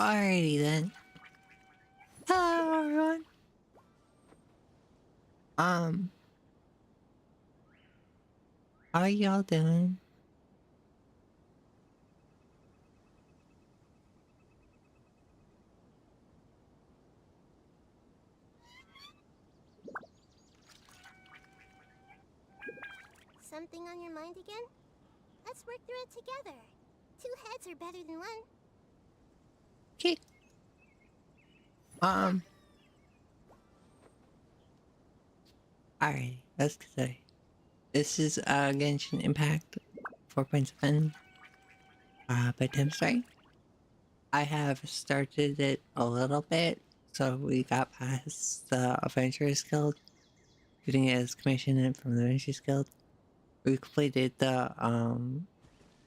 Alrighty then. Hello everyone. Um, how y'all doing? Something on your mind again? Let's work through it together. Two heads are better than one. Okay. Alrighty, let's say this is Genshin Impact 4.7 by Tim's right. I have started it a little bit, so we got past the Adventurers Guild, getting it as commissioned from the Adventurers Guild. We completed the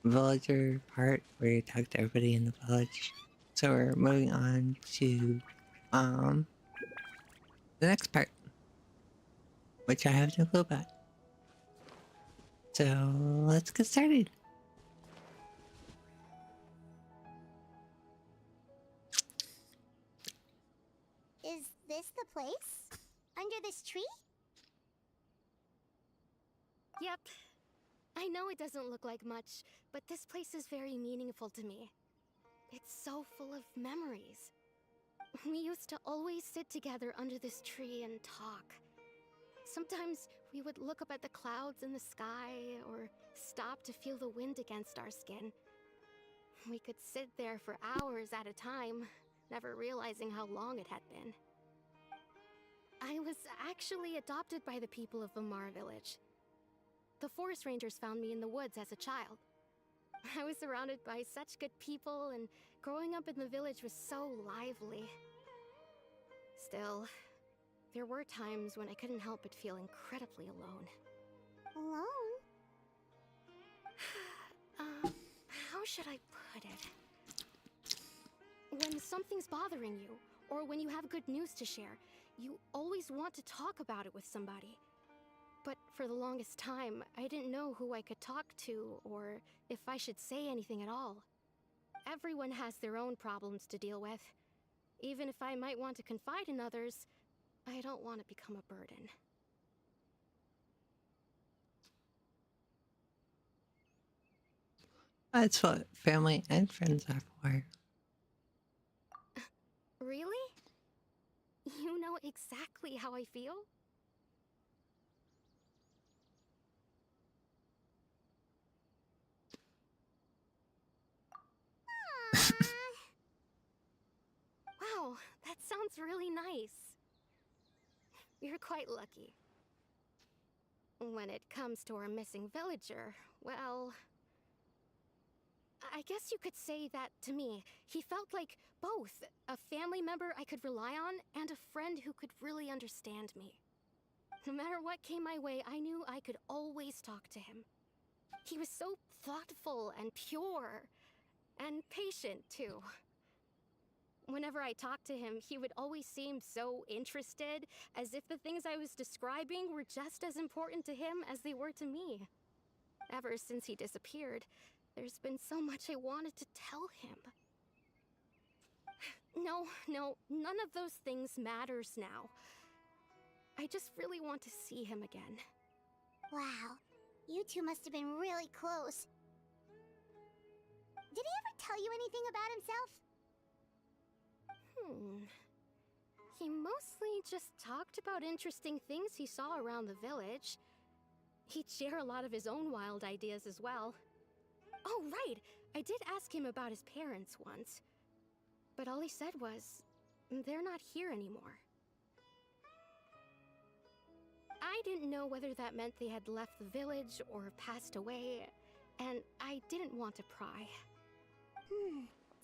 villager part where you talk to everybody in the village. So we're moving on to the next part, which I have no clue about. So let's get started. Is this the place? Under this tree? Yep. I know it doesn't look like much, but this place is very meaningful to me. It's so full of memories. We used to always sit together under this tree and talk. Sometimes we would look up at the clouds in the sky, or stop to feel the wind against our skin. We could sit there for hours at a time, never realizing how long it had been. I was actually adopted by the people of Vamar village. The forest rangers found me in the woods as a child. I was surrounded by such good people, and growing up in the village was so lively. Still, there were times when I couldn't help but feel incredibly alone. Alone? How should I put it? When something's bothering you, or when you have good news to share, you always want to talk about it with somebody. But for the longest time, I didn't know who I could talk to, or if I should say anything at all. Everyone has their own problems to deal with. Even if I might want to confide in others, I don't want to become a burden. That's what family and friends are for. Really? You know exactly how I feel? Wow, that sounds really nice. You're quite lucky. When it comes to our missing villager, well, I guess you could say that to me. He felt like both a family member I could rely on and a friend who could really understand me. No matter what came my way, I knew I could always talk to him. He was so thoughtful and pure, and patient too. Whenever I talked to him, he would always seem so interested, as if the things I was describing were just as important to him as they were to me. Ever since he disappeared, there's been so much I wanted to tell him. No, none of those things matters now. I just really want to see him again. Wow, you two must have been really close. Did he ever tell you anything about himself? He mostly just talked about interesting things he saw around the village. He'd share a lot of his own wild ideas as well. Oh, right! I did ask him about his parents once. But all he said was, they're not here anymore. I didn't know whether that meant they had left the village or passed away, and I didn't want to pry.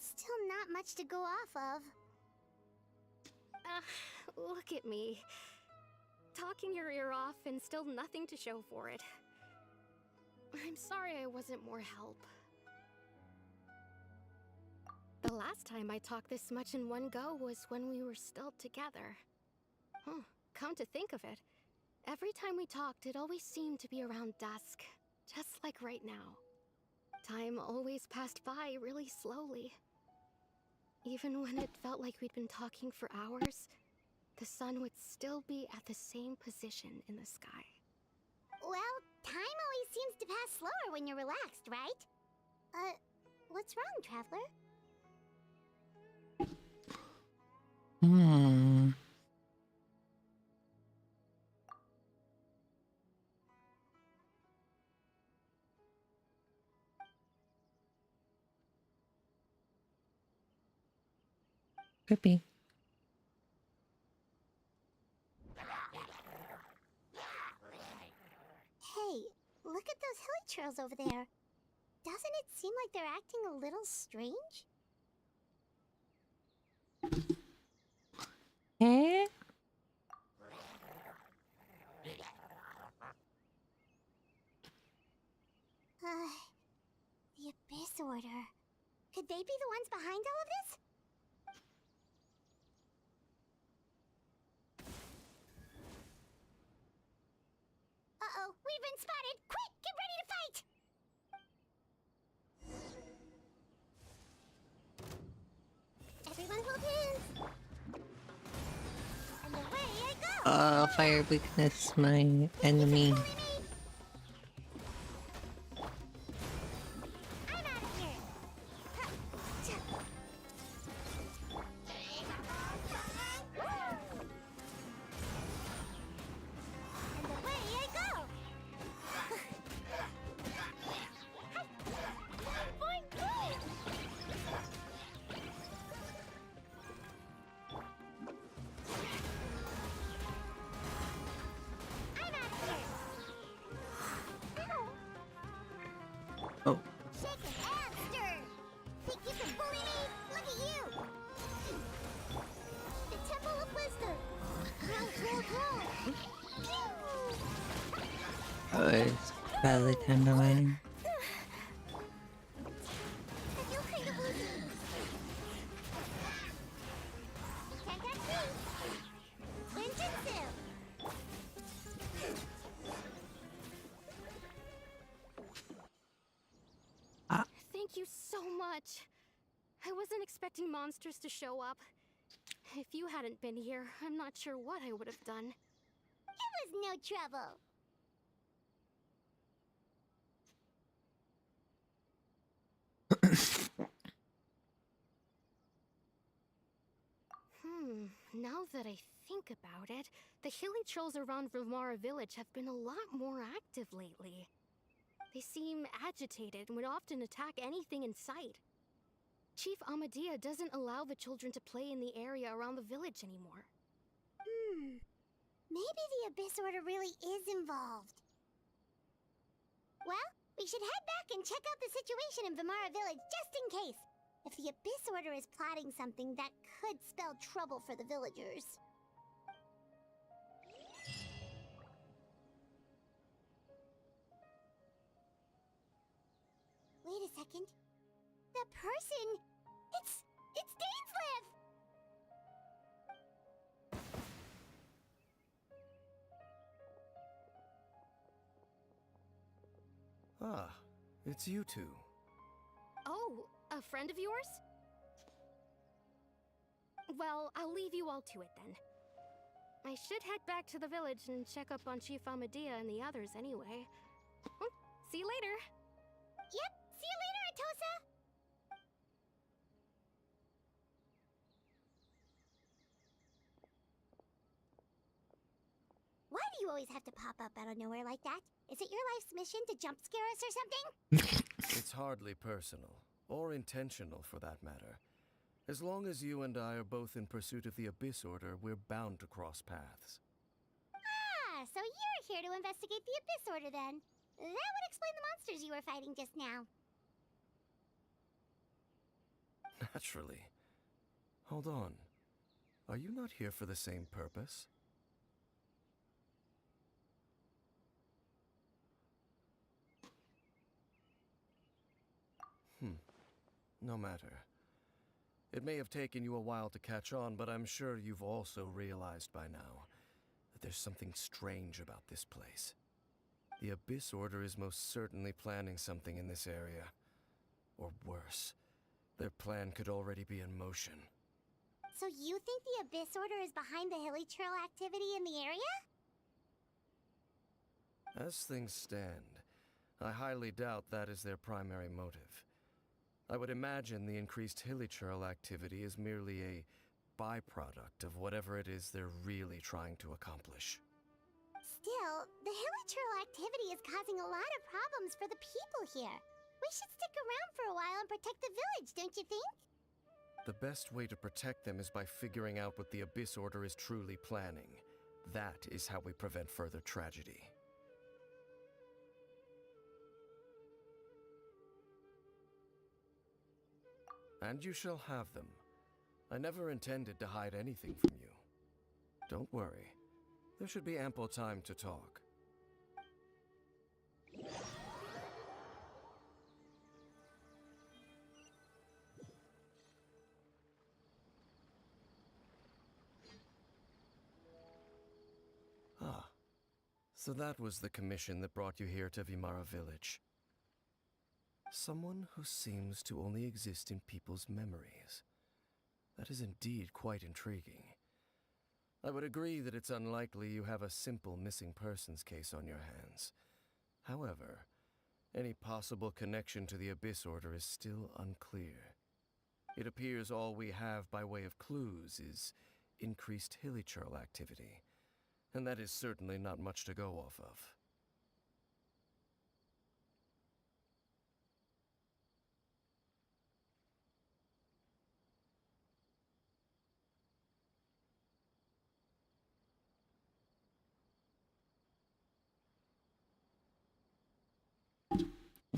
Still not much to go off of. Look at me. Talking your ear off and still nothing to show for it. I'm sorry I wasn't more help. The last time I talked this much in one go was when we were still together. Come to think of it, every time we talked, it always seemed to be around dusk, just like right now. Time always passed by really slowly. Even when it felt like we'd been talking for hours, the sun would still be at the same position in the sky. Well, time always seems to pass slower when you're relaxed, right? What's wrong, Traveler? Could be. Hey, look at those hilly trails over there. Doesn't it seem like they're acting a little strange? Eh? The Abyss Order. Could they be the ones behind all of this? Uh-oh, we've been spotted! Quick, get ready to fight! Everyone hold hands! And away I go! Fire weakness, my enemy. Bully me! I'm out of here! Ha, cha. And away I go! Boing, boing! I'm out of here! Oh, Shaken and stirred! Think you can bully me? Look at you! The Temple of Wisdom! Roll! oh, it's probably time to win. I feel kind of woozy. Can't catch me! Ninjutsu! Thank you so much. I wasn't expecting monsters to show up. If you hadn't been here, I'm not sure what I would have done. It was no trouble. Now that I think about it, the hilly trolls around Vimara village have been a lot more active lately. They seem agitated and would often attack anything in sight. Chief Amadea doesn't allow the children to play in the area around the village anymore. Maybe the Abyss Order really is involved. Well, we should head back and check out the situation in Vimara village just in case. If the Abyss Order is plotting something that could spell trouble for the villagers. Wait a second. The person... It's Dainsleif! Ah, it's you two. Oh, a friend of yours? Well, I'll leave you all to it then. I should head back to the village and check up on Chief Amadea and the others anyway. See you later. Yep, see you later, Atosa! Why do you always have to pop up out of nowhere like that? Is it your life's mission to jump scare us or something? It's hardly personal, or intentional for that matter. As long as you and I are both in pursuit of the Abyss Order, we're bound to cross paths. Ah, so you're here to investigate the Abyss Order then. That would explain the monsters you were fighting just now. Naturally. Hold on. Are you not here for the same purpose? No matter. It may have taken you a while to catch on, but I'm sure you've also realized by now that there's something strange about this place. The Abyss Order is most certainly planning something in this area. Or worse, Their plan could already be in motion. So you think the Abyss Order is behind the hilly trail activity in the area? As things stand, I highly doubt that is their primary motive. I would imagine the increased hilichurl activity is merely a byproduct of whatever it is they're really trying to accomplish. Still, the hilichurl activity is causing a lot of problems for the people here. We should stick around for a while and protect the village, don't you think? The best way to protect them is by figuring out what the Abyss Order is truly planning. That is how we prevent further tragedy. And you shall have them. I never intended to hide anything from you. Don't worry. There should be ample time to talk. Ah, so that was the commission that brought you here to Vimara Village. Someone who seems to only exist in people's memories. That is indeed quite intriguing. I would agree that it's unlikely you have a simple missing persons case on your hands. However, any possible connection to the Abyss Order is still unclear. It appears all we have by way of clues is increased hilichurl activity, and that is certainly not much to go off of.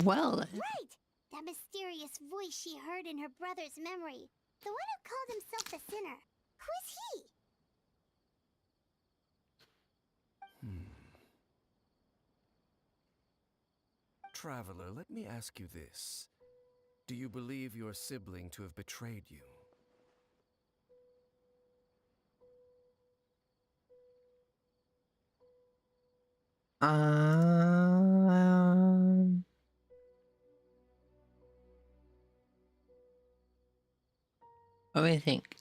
Well, Right! That mysterious voice she heard in her brother's memory. The one who called himself the Sinner. Who is he? Traveler, let me ask you this. Do you believe your sibling to have betrayed you? um, what do you think?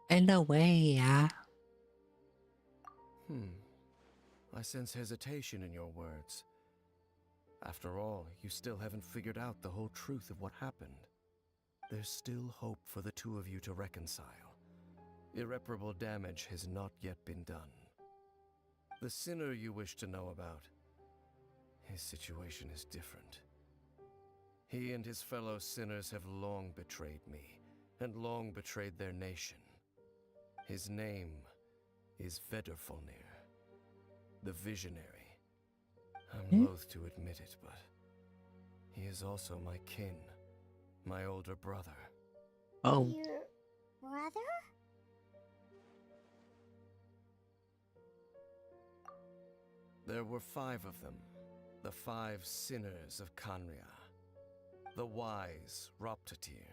In a way, yeah. I sense hesitation in your words. After all, you still haven't figured out the whole truth of what happened. There's still hope for the two of you to reconcile. Irreparable damage has not yet been done. The sinner you wish to know about, his situation is different. He and his fellow sinners have long betrayed me, and long betrayed their nation. His name is Vedrfolnir, the Visionary. I'm loath to admit it, but he is also my kin, my older brother. Oh, Your brother? There were 5 of them, the 5 sinners of Kanria. The wise Roptatir,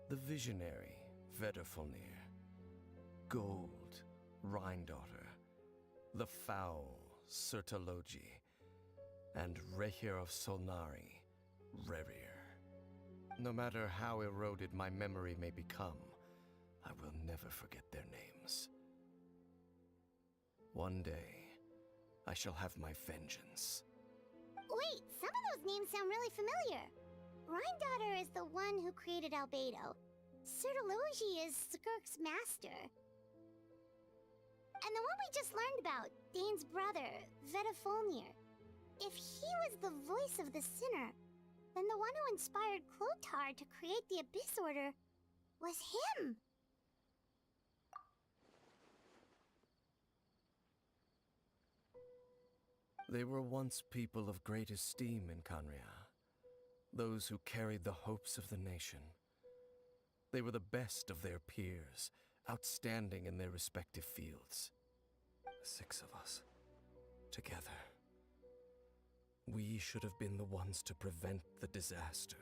the visionary Vedrfolnir, Gold Rhindaughter, the foul Sertalogi, and Rehir of Solnari, Rerir. No matter how eroded my memory may become, I will never forget their names. One day, I shall have my vengeance. Wait, some of those names sound really familiar. Rhindaughter is the one who created Albedo. Sertalogi is Skirk's master. And the one we just learned about, Dane's brother, Vedrfolnir. If he was the voice of the sinner, then the one who inspired Clotar to create the Abyss Order was him. They were once people of great esteem in Kanria, those who carried the hopes of the nation. They were the best of their peers, outstanding in their respective fields. 6 of us, together. We should have been the ones to prevent the disaster.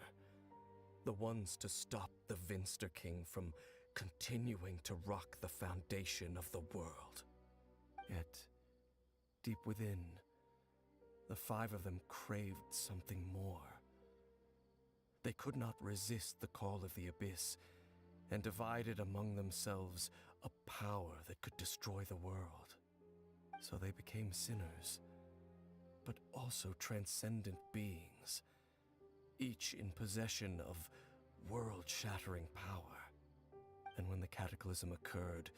The ones to stop the Vinster King from continuing to rock the foundation of the world. Yet, deep within, the five of them craved something more. They could not resist the call of the Abyss, and divided among themselves a power that could destroy the world. So they became sinners, but also transcendent beings, each in possession of world-shattering power. And when the cataclysm occurred,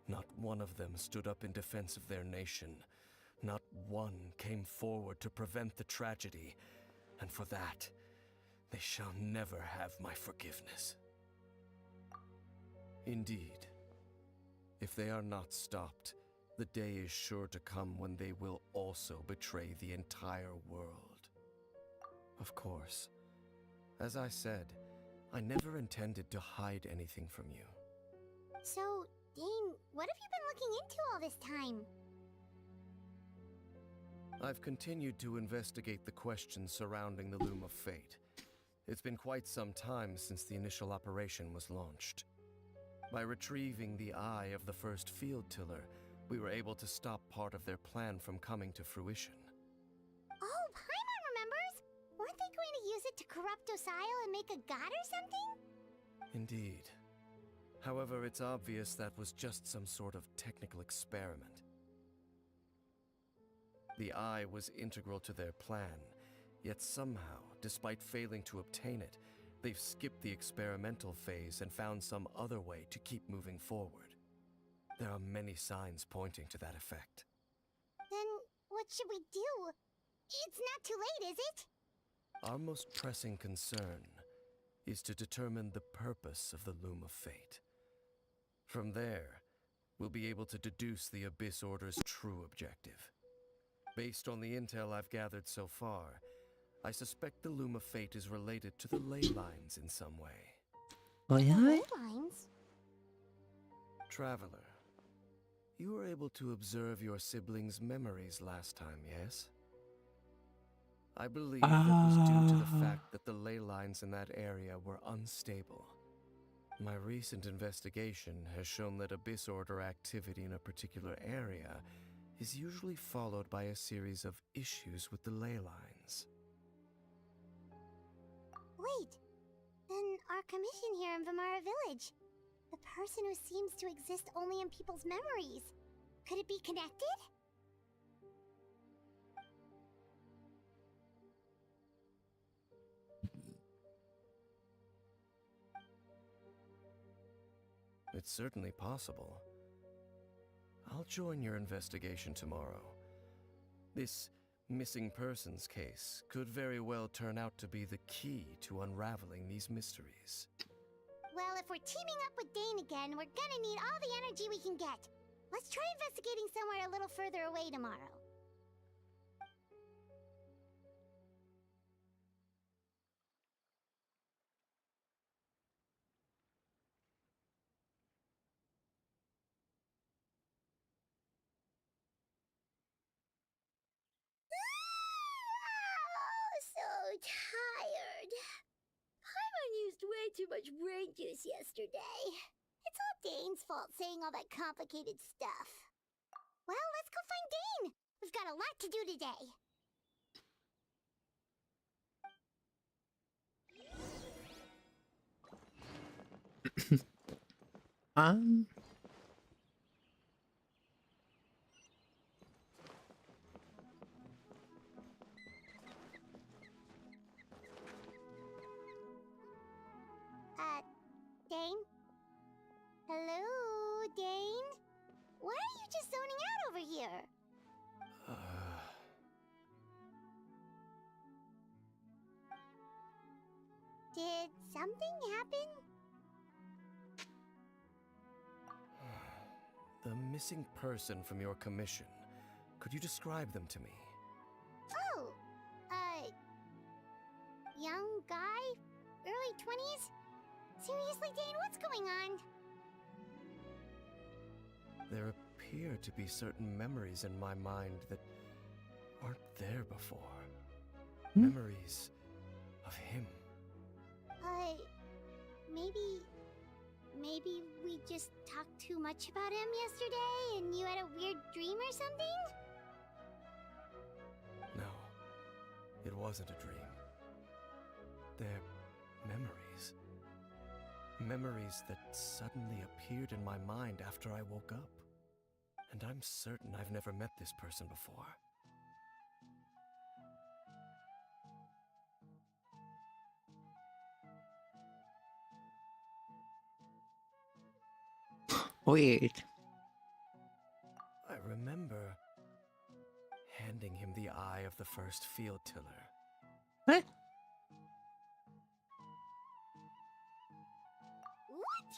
not one of them stood up in defense of their nation. Not one came forward to prevent the tragedy, and for that, they shall never have my forgiveness. Indeed, if they are not stopped, the day is sure to come when they will also betray the entire world. Of course, as I said, I never intended to hide anything from you. So, Dane, what have you been looking into all this time? I've continued to investigate the questions surrounding the Loom of Fate. It's been quite some time since the initial operation was launched. By retrieving the eye of the first field tiller, we were able to stop part of their plan from coming to fruition. Oh, Paimon remembers! Weren't they going to use it to corrupt Osile and make a god or something? Indeed. However, it's obvious that was just some sort of technical experiment. The eye was integral to their plan, yet somehow, despite failing to obtain it, they've skipped the experimental phase and found some other way to keep moving forward. There are many signs pointing to that effect. Then, what should we do? It's not too late, is it? Our most pressing concern is to determine the purpose of the Loom of Fate. From there, we'll be able to deduce the Abyss Order's true objective. Based on the intel I've gathered so far, I suspect the Loom of Fate is related to the ley lines in some way. Oh The yeah? ley lines? Traveler, you were able to observe your siblings' memories last time, yes? I believe that was due to the fact that the ley lines in that area were unstable. My recent investigation has shown that Abyss Order activity in a particular area is usually followed by a series of issues with the ley lines. Wait, then our commission here in Vimara Village. The person who seems to exist only in people's memories. Could it be connected? It's certainly possible. I'll join your investigation tomorrow. This missing persons case could very well turn out to be the key to unraveling these mysteries. Well, if we're teaming up with Dane again, we're gonna need all the energy we can get. Let's try investigating somewhere a little further away tomorrow. So tired. Paimon used way too much brain juice yesterday. It's all Dane's fault saying all that complicated stuff. Well, let's go find Dane. We've got a lot to do today. Um, Dane? Hello, Dane? Why are you just zoning out over here? Did something happen? The missing person from your commission. Could you describe them to me? Oh, young guy? Early 20s? Seriously, Dane, what's going on? There appear to be certain memories in my mind that aren't there before. Memories of him. Maybe maybe we just talked too much about him yesterday and you had a weird dream or something? No, it wasn't a dream. They're memories. Memories that suddenly appeared in my mind after I woke up. And I'm certain I've never met this person before. Weird. I remember handing him the eye of the first field tiller. What? What?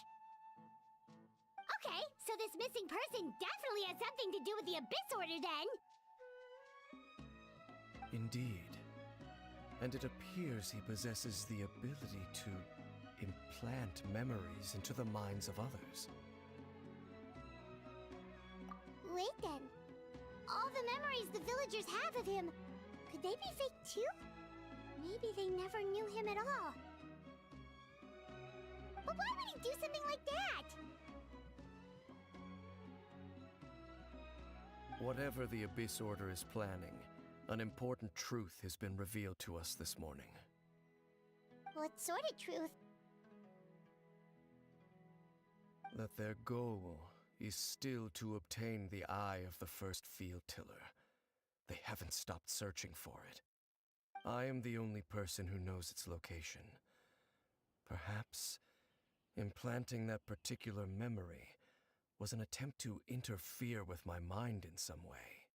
Okay, so this missing person definitely has something to do with the Abyss Order then! Indeed. And it appears he possesses the ability to implant memories into the minds of others. Wait then. All the memories the villagers have of him, could they be fake too? Maybe they never knew him at all. But why would he do something like that? Whatever the Abyss Order is planning, an important truth has been revealed to us this morning. What sort of truth? That their goal is still to obtain the eye of the first field tiller. They haven't stopped searching for it. I am the only person who knows its location. Perhaps implanting that particular memory was an attempt to interfere with my mind in some way.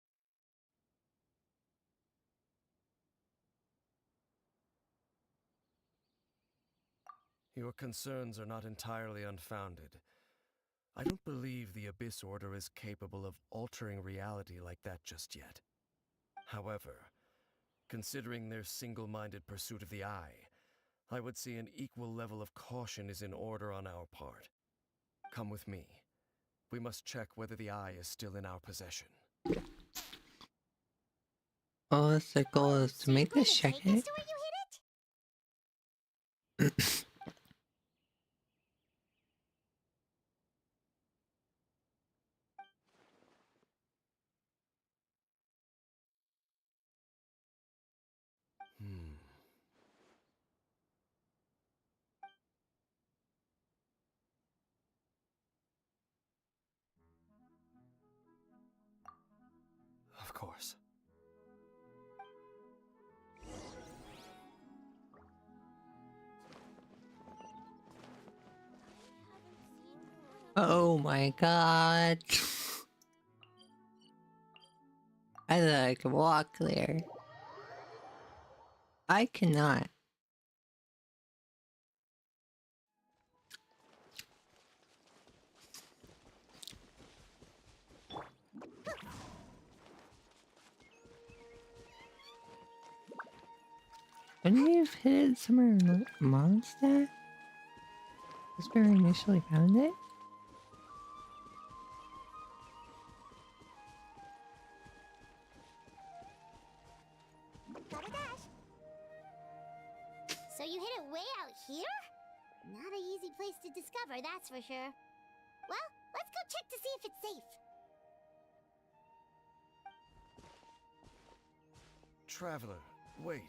Your concerns are not entirely unfounded. I don't believe the Abyss Order is capable of altering reality like that just yet. However, considering their single-minded pursuit of the eye, I would say an equal level of caution is in order on our part. Come with me. We must check whether the eye is still in our possession. Oh, the goal is So to you're make going this to check take us it. to where you hid it? Of course. Oh my god. I thought I could walk there. I cannot. Wouldn't you have hit it somewhere in Mondstadt? That's where I initially found it? Gotta dash. So you hid it way out here? Not an easy place to discover, that's for sure. Well, let's go check to see if it's safe. Traveler, wait.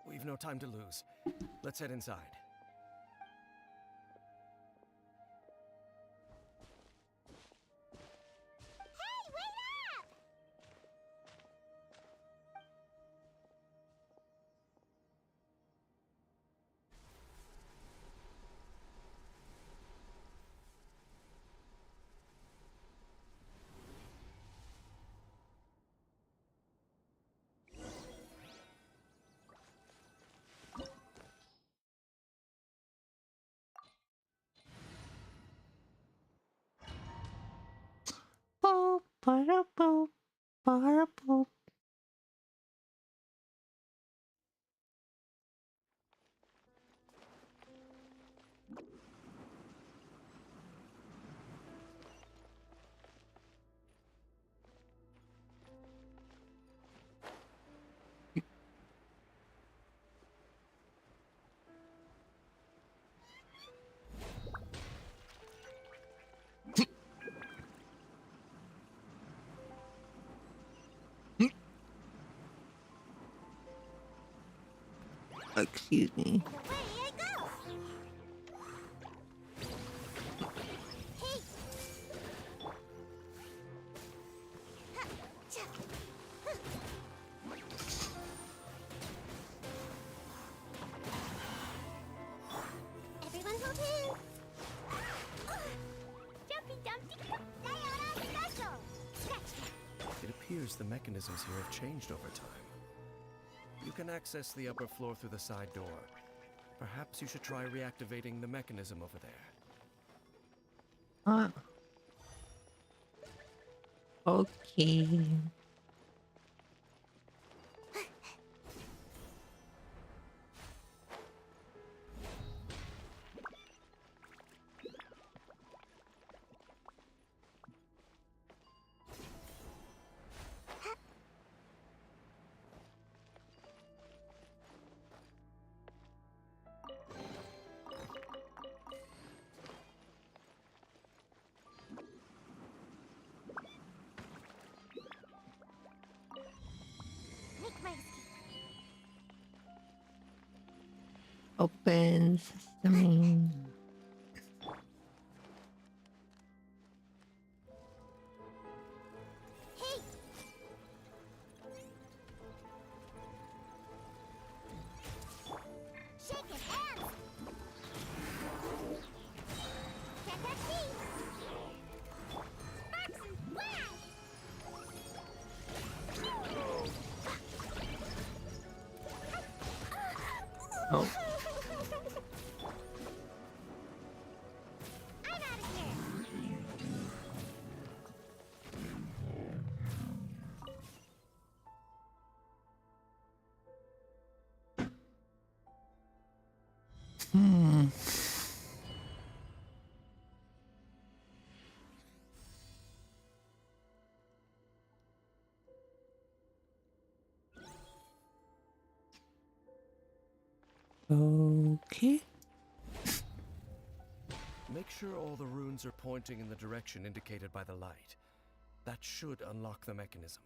We've no time to lose. Let's head inside. Hey, wait up! Boop, ba-da, boop, ba-da, boop. Excuse me. And away I go! Hey! Ha, cha. Huh. Everyone hold hands! Jumpy Dumpty Sayonara Special! Scratch! It appears the mechanisms here have changed over time. You can access the upper floor through the side door. Perhaps you should try reactivating the mechanism over there. Okay. Make my escape. Open sesame. Hey! Shake it, hands! Can't touch me! Sparks and flash! Oh. I'm out of here! Hmm. Okay. Make sure all the runes are pointing in the direction indicated by the light. That should unlock the mechanism.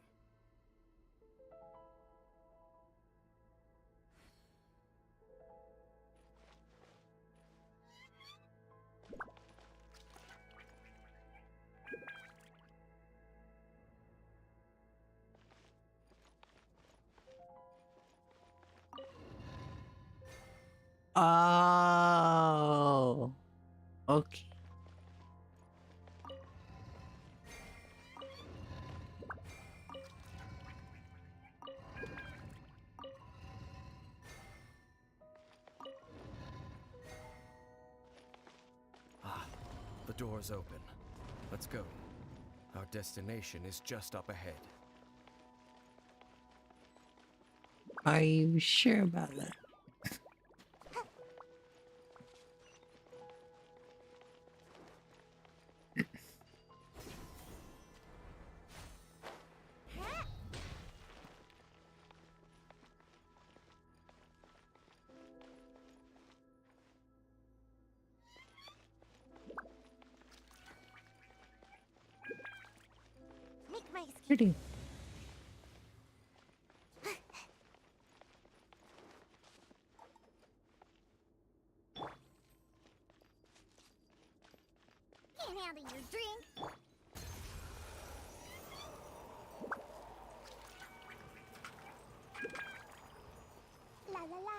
Oh. Okay. Ah, the door's open. Let's go. Our destination is just up ahead. Are you sure about that? Make my escape. Pretty. Can't handle your drink. La la la.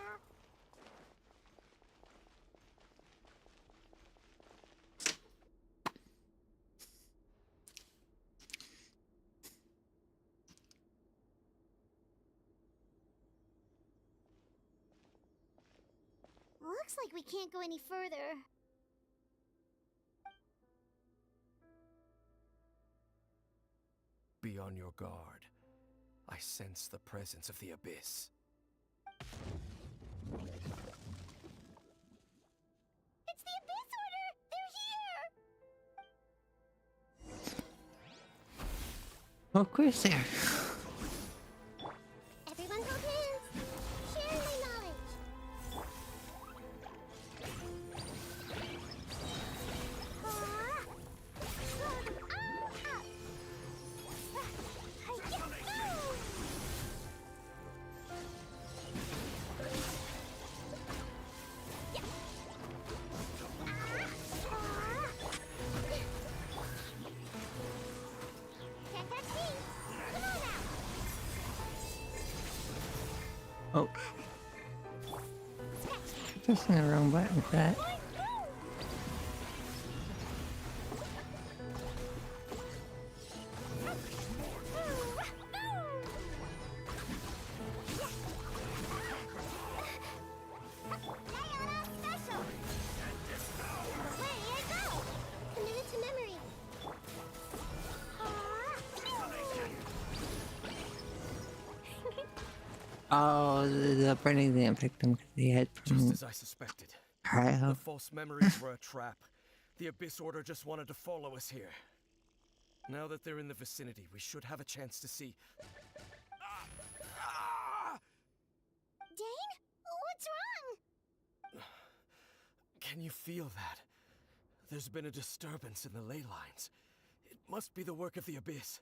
Looks like we can't go any further. Be on your guard. I sense the presence of the abyss. It's the Abyss Order! They're here! Of course there. Everyone hold hands! Share my knowledge! Ah! Blow them all up! Hi-ya! Go! Oh. Pressing the wrong button for that. Oh, the burning didn't pick them because he had Just as I suspected. The cryo. false memories were a trap. The Abyss Order just wanted to follow us here. Now that they're in the vicinity, we should have a chance to see. Dane? What's wrong? Can you feel that? There's been a disturbance in the ley lines. It must be the work of the Abyss.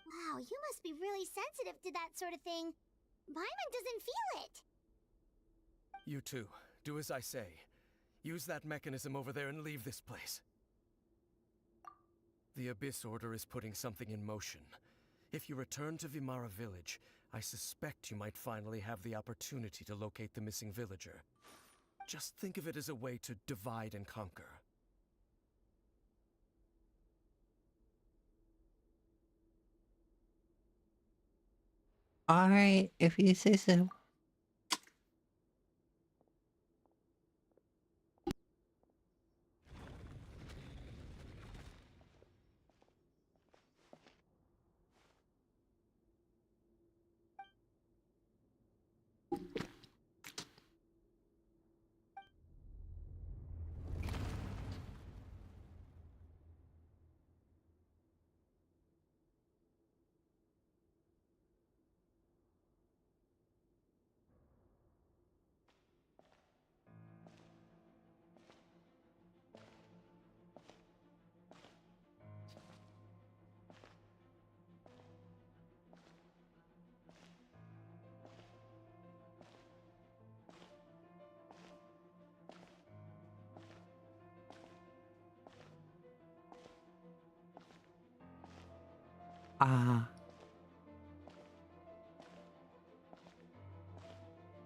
Wow, you must be really sensitive to that sort of thing. Paimon doesn't feel it. You too. Do as I say. Use that mechanism over there and leave this place. The Abyss Order is putting something in motion. If you return to Vimara Village, I suspect you might finally have the opportunity to locate the missing villager. Just think of it as a way to divide and conquer. Alright, if you say so.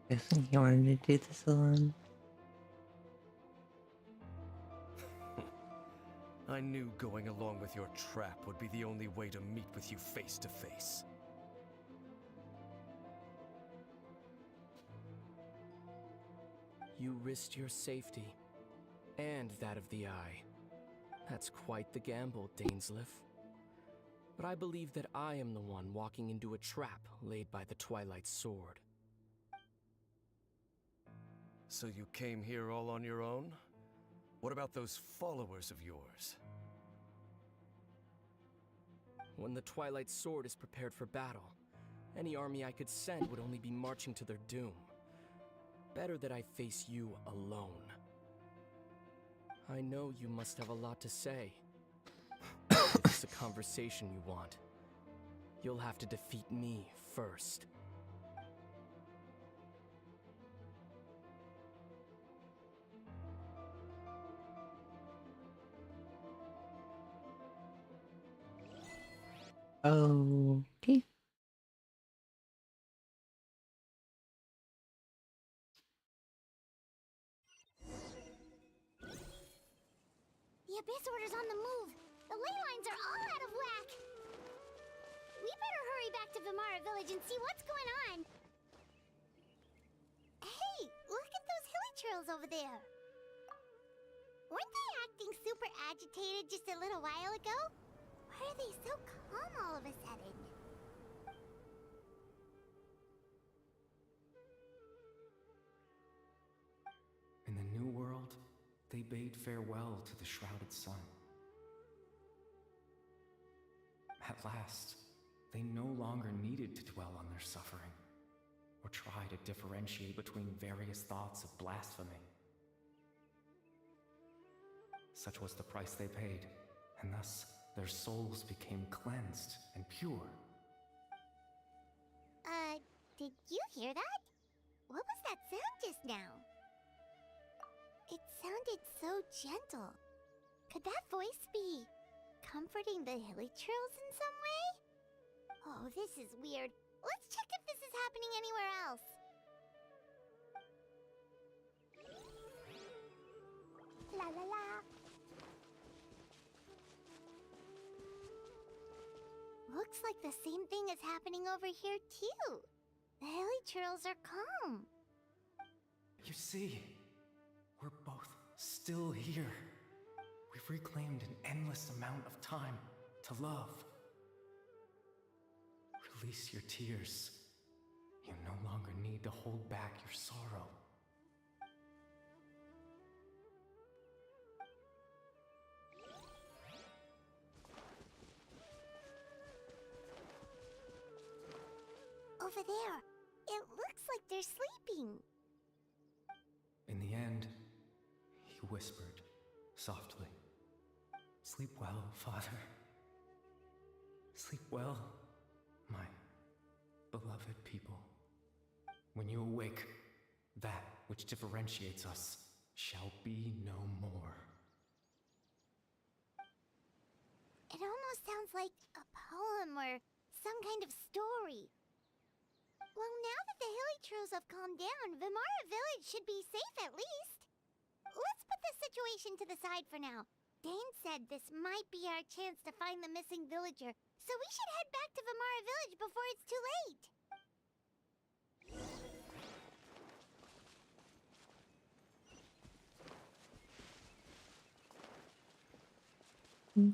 Guessing you wanted to do this alone. I knew going along with your trap would be the only way to meet with you face to face. You risked your safety, and that of the Eye. That's quite the gamble, Dainsleif. But I believe that I am the one walking into a trap laid by the Twilight Sword. So you came here all on your own? What about those followers of yours? When the Twilight Sword is prepared for battle, any army I could send would only be marching to their doom. Better that I face you alone. I know you must have a lot to say. If it's a conversation you want, you'll have to defeat me first. Okay. The Abyss Order's on the move. The ley lines are all out of whack. We better hurry back to Vimara Village and see what's going on. Hey, look at those hilly trails over there. Weren't they acting super agitated just a little while ago? Why are they so calm all of a sudden? In the New World, they bade farewell to the shrouded sun. At last, they no longer needed to dwell on their suffering, or try to differentiate between various thoughts of blasphemy. Such was the price they paid, and thus their souls became cleansed and pure. Did you hear that? What was that sound just now? It sounded so gentle. Could that voice be comforting the hilly trails in some way? Oh, this is weird. Let's check if this is happening anywhere else. La la la. Looks like the same thing is happening over here too. The hilly churls are calm. You see, we're both still here. We've reclaimed an endless amount of time to love. Release your tears. You no longer need to hold back your sorrow. Over there. It looks like they're sleeping. In the end, he whispered softly, "Sleep well, Father. Sleep well, my beloved people. When you awake, that which differentiates us shall be no more." It almost sounds like a poem or some kind of story. Well, now that the hilly churls have calmed down, Vimara village should be safe at least. Let's put this situation to the side for now. Dane said this might be our chance to find the missing villager, so we should head back to Vimara village before it's too late.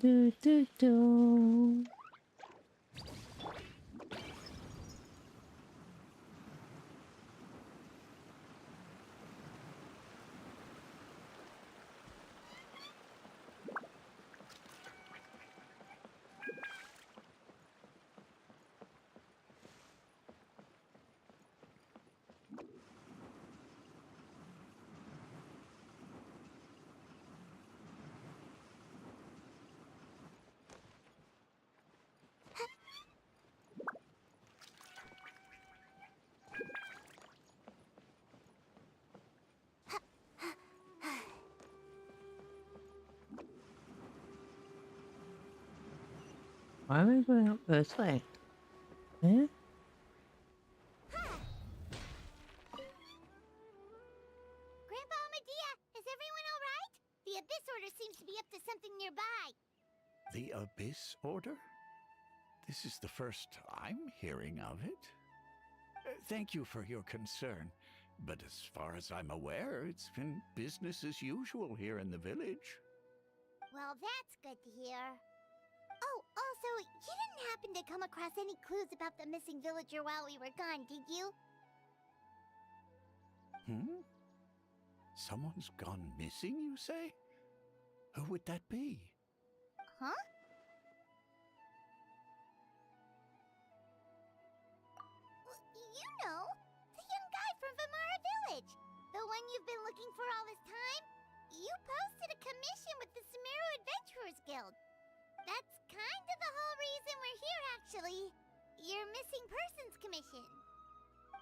Do do do. Why am I going up this way? Eh? Grandpa Medea, is everyone alright? The Abyss Order seems to be up to something nearby. The Abyss Order? This is the first I'm hearing of it. Thank you for your concern, but as far as I'm aware, it's been business as usual here in the village. Well, that's good to hear. Oh, also, you didn't happen to come across any clues about the missing villager while we were gone, did you? Someone's gone missing, you say? Who would that be? Huh? You know, the young guy from Vimara Village. The one you've been looking for all this time. You posted a commission with the Sumeru Adventurers Guild. That's kind of the whole reason we're here, actually. Your missing persons commission.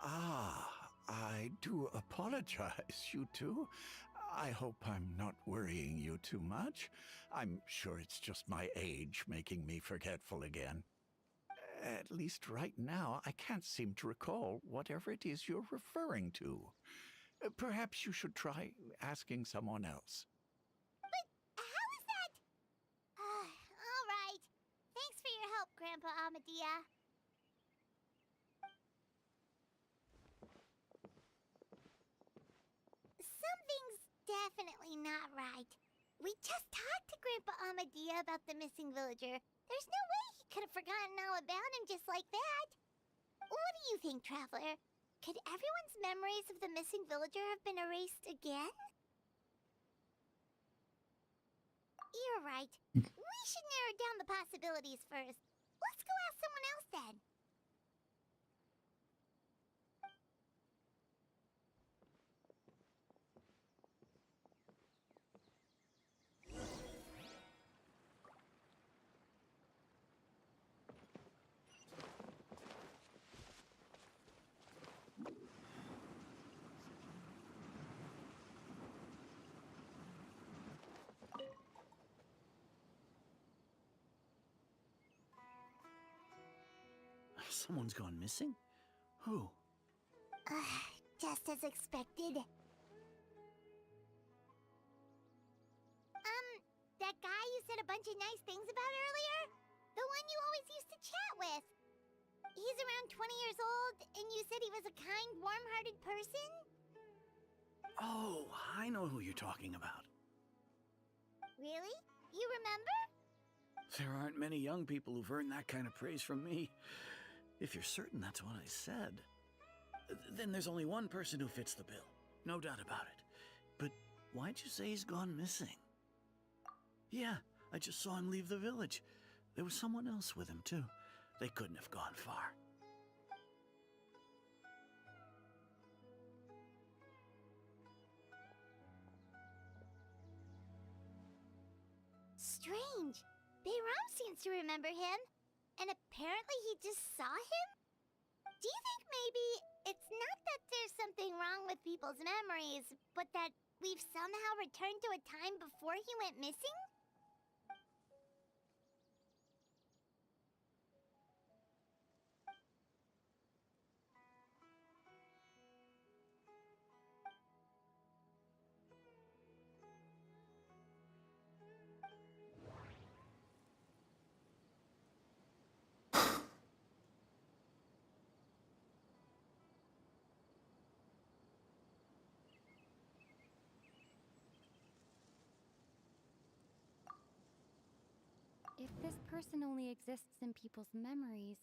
Ah, I do apologize, you two. I hope I'm not worrying you too much. I'm sure it's just my age making me forgetful again. At least right now, I can't seem to recall whatever it is you're referring to. Perhaps you should try asking someone else. But how is that? All right. Thanks for your help, Grandpa Amadea. Something's definitely not right. We just talked to Grandpa Amadea about the missing villager. There's no way he could have forgotten all about him just like that. What do you think, Traveler? Could everyone's memories of the missing villager have been erased again? You're right. We should narrow down the possibilities first. Let's go ask someone else then. Someone's gone missing? Who? Just as expected. bunch of nice things about earlier? The one you always used to chat with. He's around 20 years old, and you said he was a kind, warm-hearted person? Oh, I know who you're talking about. Really? You remember? There aren't many young people who've earned that kind of praise from me. If you're certain that's what I said, then there's only one person who fits the bill. No doubt about it. But why'd you say he's gone missing? Yeah, I just saw him leave the village. There was someone else with him, too. They couldn't have gone far. Strange. Bayram seems to remember him. And apparently he just saw him? Do you think maybe it's not that there's something wrong with people's memories, but that we've somehow returned to a time before he went missing? If this person only exists in people's memories,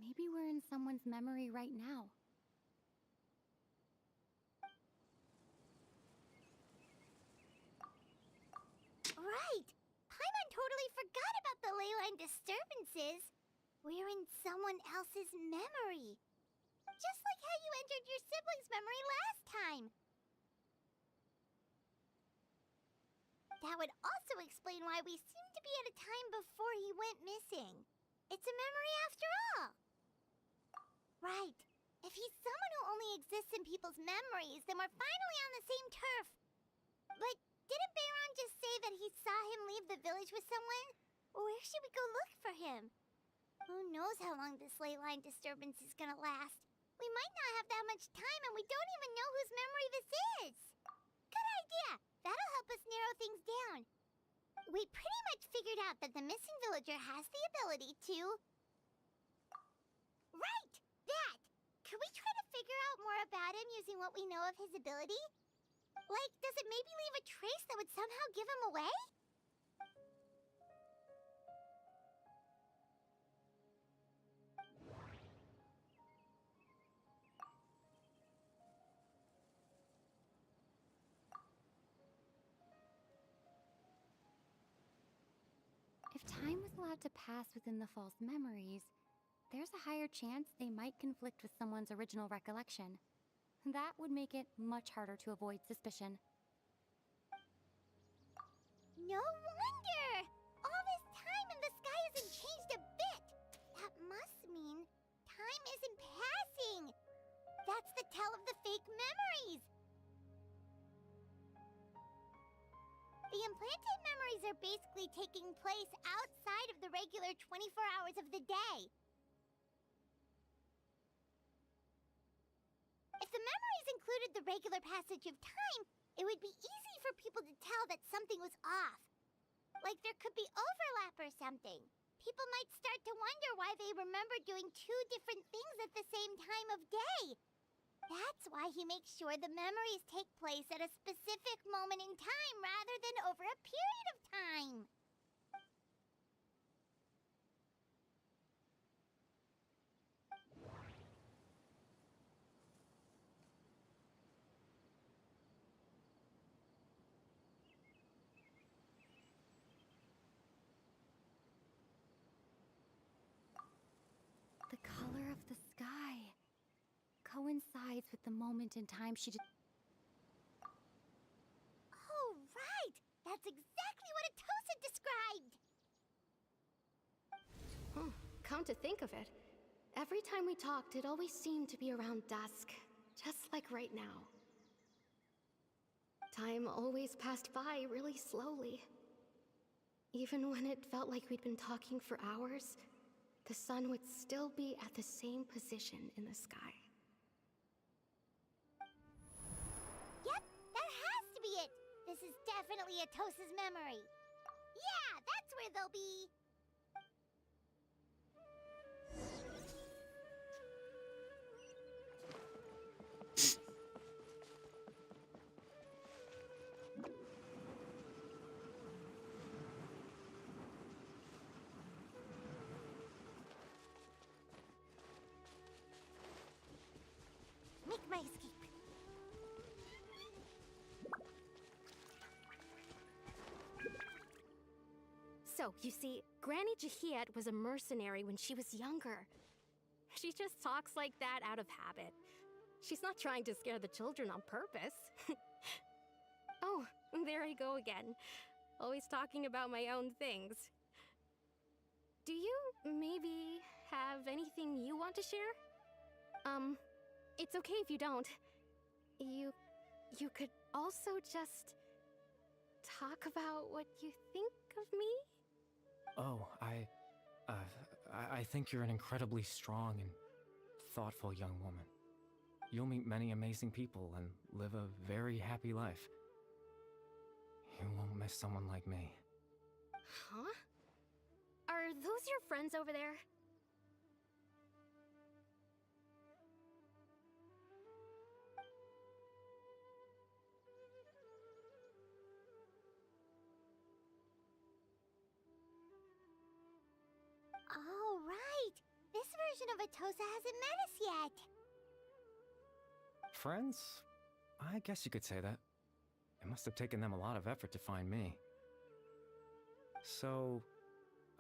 maybe we're in someone's memory right now. Right! Paimon totally forgot about the leyline disturbances. We're in someone else's memory. Just like how you entered your sibling's memory last time. That would also explain why we seem to be at a time before he went missing. It's a memory after all. Right. If he's someone who only exists in people's memories, then we're finally on the same turf. But didn't Bayron just say that he saw him leave the village with someone? Where should we go look for him? Who knows how long this ley line disturbance is gonna last? We might not have that much time, and we don't even know whose memory this is. Good idea! That'll help us narrow things down. We pretty much figured out that the missing villager has the ability to... Right! That! Could we try to figure out more about him using what we know of his ability? Like, does it maybe leave a trace that would somehow give him away? If time was allowed to pass within the false memories, there's a higher chance they might conflict with someone's original recollection. That would make it much harder to avoid suspicion. No wonder! All this time and the sky hasn't changed a bit! That must mean time isn't passing! That's the tell of the fake memories! The implanted memories are basically taking place outside of the regular 24 hours of the day. If the memories included the regular passage of time, it would be easy for people to tell that something was off. Like there could be overlap or something. People might start to wonder why they remember doing two different things at the same time of day. That's why he makes sure the memories take place at a specific moment in time rather than over a period of time. The color of the sky coincides with the moment in time she did. Oh, right! That's exactly what Atosa described! Come to think of it, every time we talked, it always seemed to be around dusk, just like right now. Time always passed by really slowly. Even when it felt like we'd been talking for hours, the sun would still be at the same position in the sky. Yep, that has to be it! This is definitely Atosa's memory. Yeah, that's where they'll be. Make my escape. So, you see, Granny Jahiet was a mercenary when she was younger. She just talks like that out of habit. She's not trying to scare the children on purpose. Oh, there I go again. Always talking about my own things. Do you maybe have anything you want to share? It's okay if you don't. You could also just talk about what you think of me? Oh, I think you're an incredibly strong and thoughtful young woman. You'll meet many amazing people and live a very happy life. You won't miss someone like me. Huh? Are those your friends over there? Oh, right. This version of Atosa hasn't met us yet. Friends? I guess you could say that. It must have taken them a lot of effort to find me. So,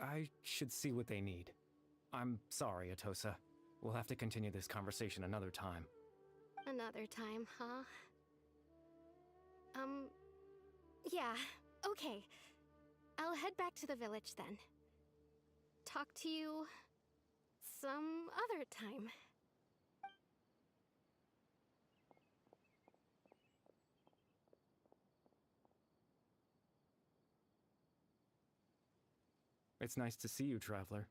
I should see what they need. I'm sorry, Atosa. We'll have to continue this conversation another time. Another time, huh? Yeah, okay. I'll head back to the village then. Talk to you some other time. It's nice to see you, Traveler.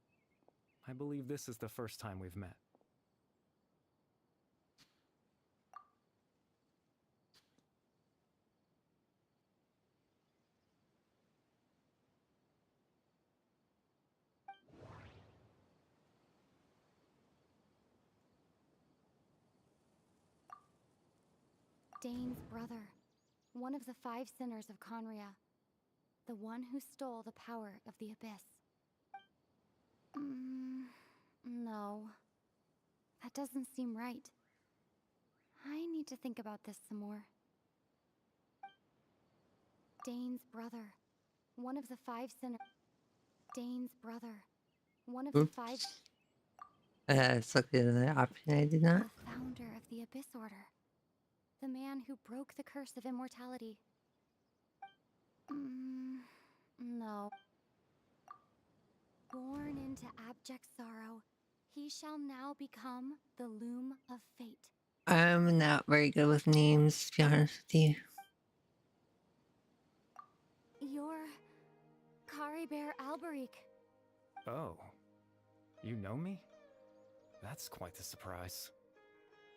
I believe this is the first time we've met. Dane's brother, one of the 5 sinners of Conria, the one who stole the power of the Abyss. No. That doesn't seem right. I need to think about this some more. Dane's brother, one of the 5 sinners. Dane's brother, one of the 5. Selected another option I did not. The founder of the Abyss Order. The man who broke the curse of immortality. No. Born into abject sorrow, he shall now become the Loom of Fate. I'm not very good with names, to be honest with you. You're Caribert Alberic. Oh. You know me? That's quite the surprise.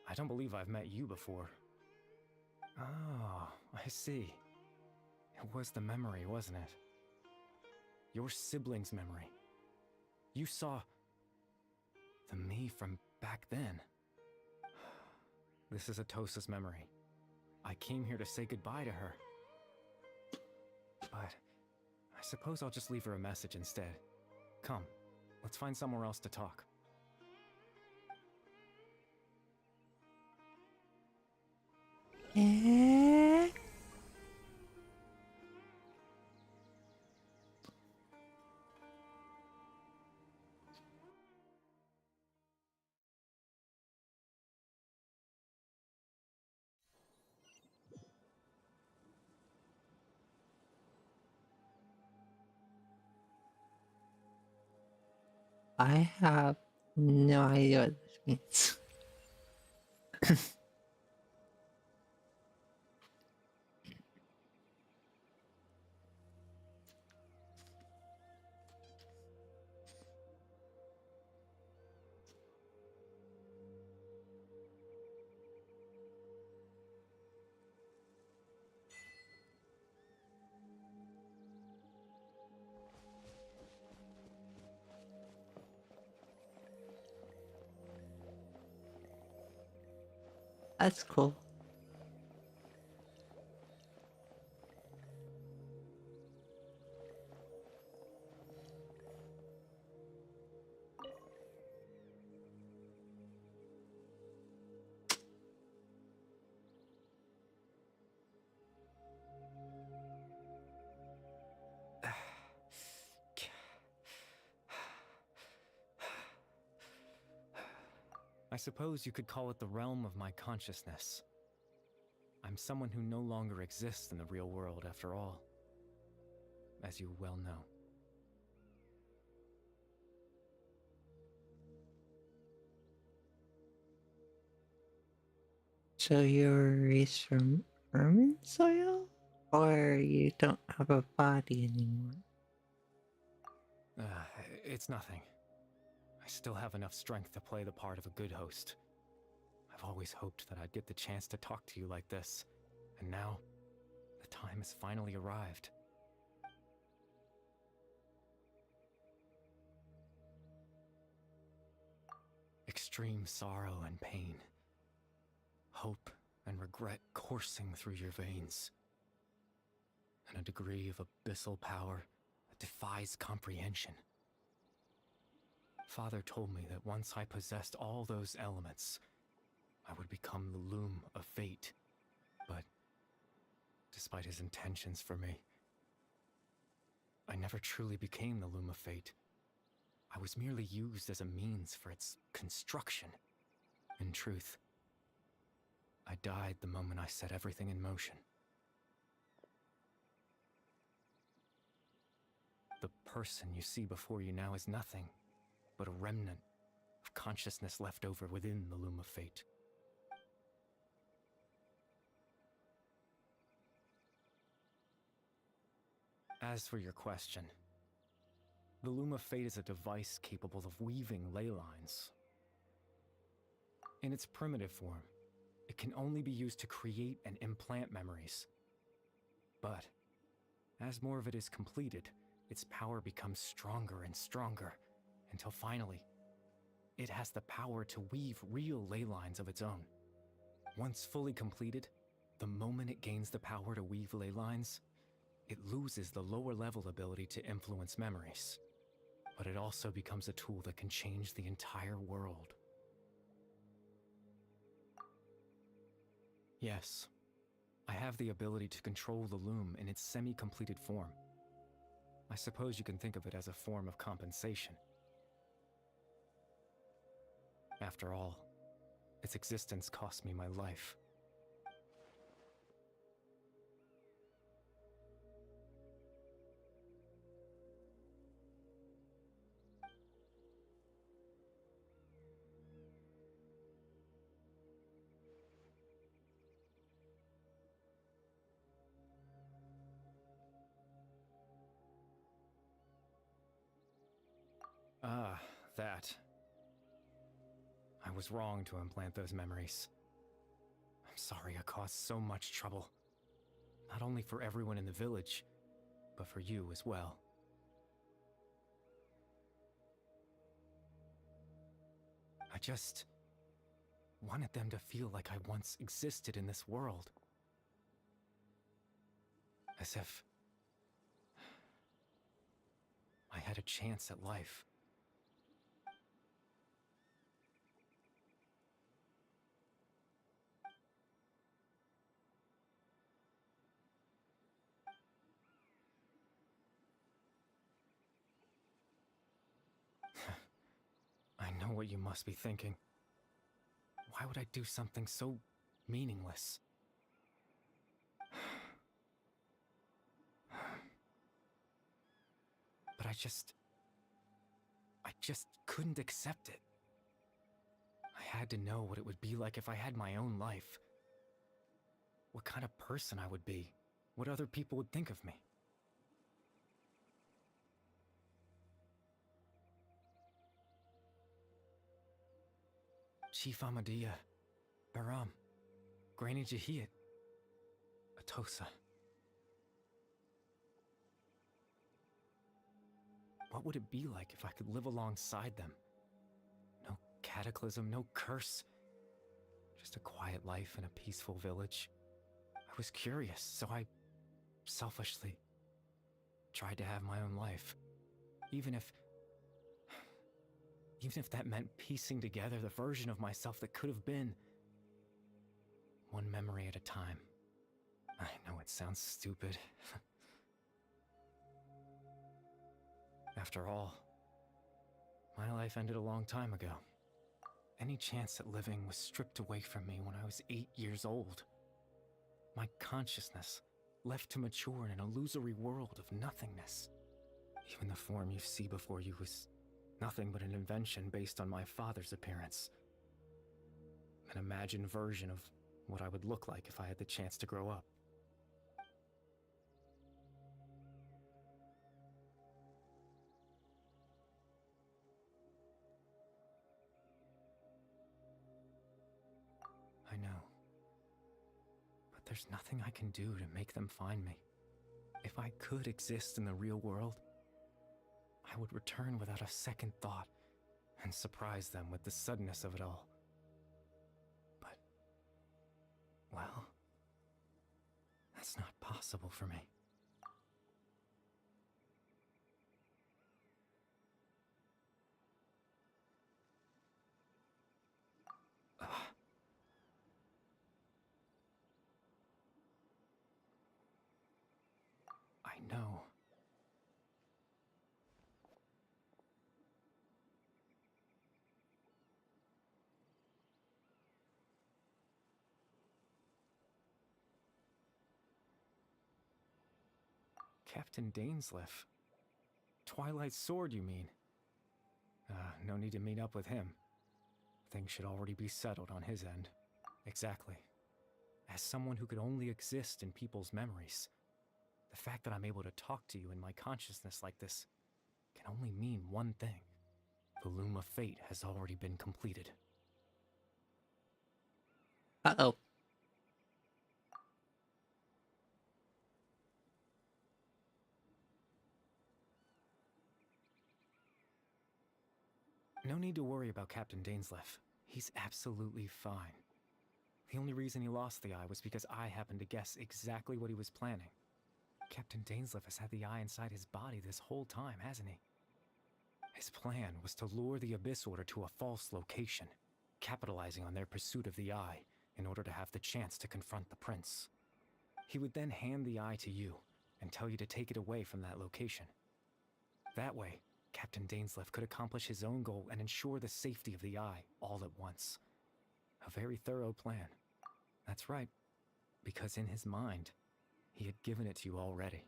I don't believe I've met you before. Oh, I see. It was the memory, wasn't it? Your sibling's memory. You saw the me from back then. This is Atosa's memory. I came here to say goodbye to her. But I suppose I'll just leave her a message instead. Come, let's find somewhere else to talk. Yeah. I have no idea what this means. That's cool. I suppose you could call it the realm of my consciousness. I'm someone who no longer exists in the real world, after all, as you well know. So you're raised from Ermin soil? Or you don't have a body anymore? It's nothing. I still have enough strength to play the part of a good host. I've always hoped that I'd get the chance to talk to you like this, and now, the time has finally arrived. Extreme sorrow and pain. Hope and regret coursing through your veins. And a degree of abyssal power that defies comprehension. Father told me that once I possessed all those elements, I would become the loom of fate. But, despite his intentions for me, I never truly became the loom of fate. I was merely used as a means for its construction. In truth, I died the moment I set everything in motion. The person you see before you now is nothing but a remnant of consciousness left over within the loom of fate. As for your question, the loom of fate is a device capable of weaving ley lines. In its primitive form, it can only be used to create and implant memories. But, as more of it is completed, its power becomes stronger and stronger, until finally, it has the power to weave real ley lines of its own. Once fully completed, the moment it gains the power to weave ley lines, it loses the lower level ability to influence memories. But it also becomes a tool that can change the entire world. Yes, I have the ability to control the loom in its semi-completed form. I suppose you can think of it as a form of compensation. After all, its existence cost me my life. Ah, that. I was wrong to implant those memories. I'm sorry I caused so much trouble. Not only for everyone in the village, but for you as well. I just wanted them to feel like I once existed in this world. As if I had a chance at life. I know what you must be thinking. Why would I do something so meaningless? But I just couldn't accept it. I had to know what it would be like if I had my own life. What kind of person I would be. What other people would think of me. Chief Amadia, Baram, Granny Jahiat, Atosa. What would it be like if I could live alongside them? No cataclysm, no curse. Just a quiet life in a peaceful village. I was curious, so I selfishly tried to have my own life. Even if that meant piecing together the version of myself that could have been. One memory at a time. I know it sounds stupid. After all, my life ended a long time ago. Any chance at living was stripped away from me when I was 8 years old. My consciousness left to mature in an illusory world of nothingness. Even the form you see before you was nothing but an invention based on my father's appearance. An imagined version of what I would look like if I had the chance to grow up. I know. But there's nothing I can do to make them find me. If I could exist in the real world, I would return without a second thought and surprise them with the suddenness of it all. But, well, that's not possible for me. I know. Captain Dainsleif. Twilight Sword, you mean? No need to meet up with him. Things should already be settled on his end. Exactly. As someone who could only exist in people's memories, the fact that I'm able to talk to you in my consciousness like this can only mean one thing. The Loom of Fate has already been completed. Uh-oh. No need to worry about Captain Dainsleif. He's absolutely fine. The only reason he lost the eye was because I happened to guess exactly what he was planning. Captain Dainsleif has had the eye inside his body this whole time, hasn't he? His plan was to lure the Abyss Order to a false location, capitalizing on their pursuit of the eye in order to have the chance to confront the prince. He would then hand the eye to you and tell you to take it away from that location. That way, Captain Dainsleif could accomplish his own goal and ensure the safety of the eye all at once. A very thorough plan. That's right, because in his mind, he had given it to you already.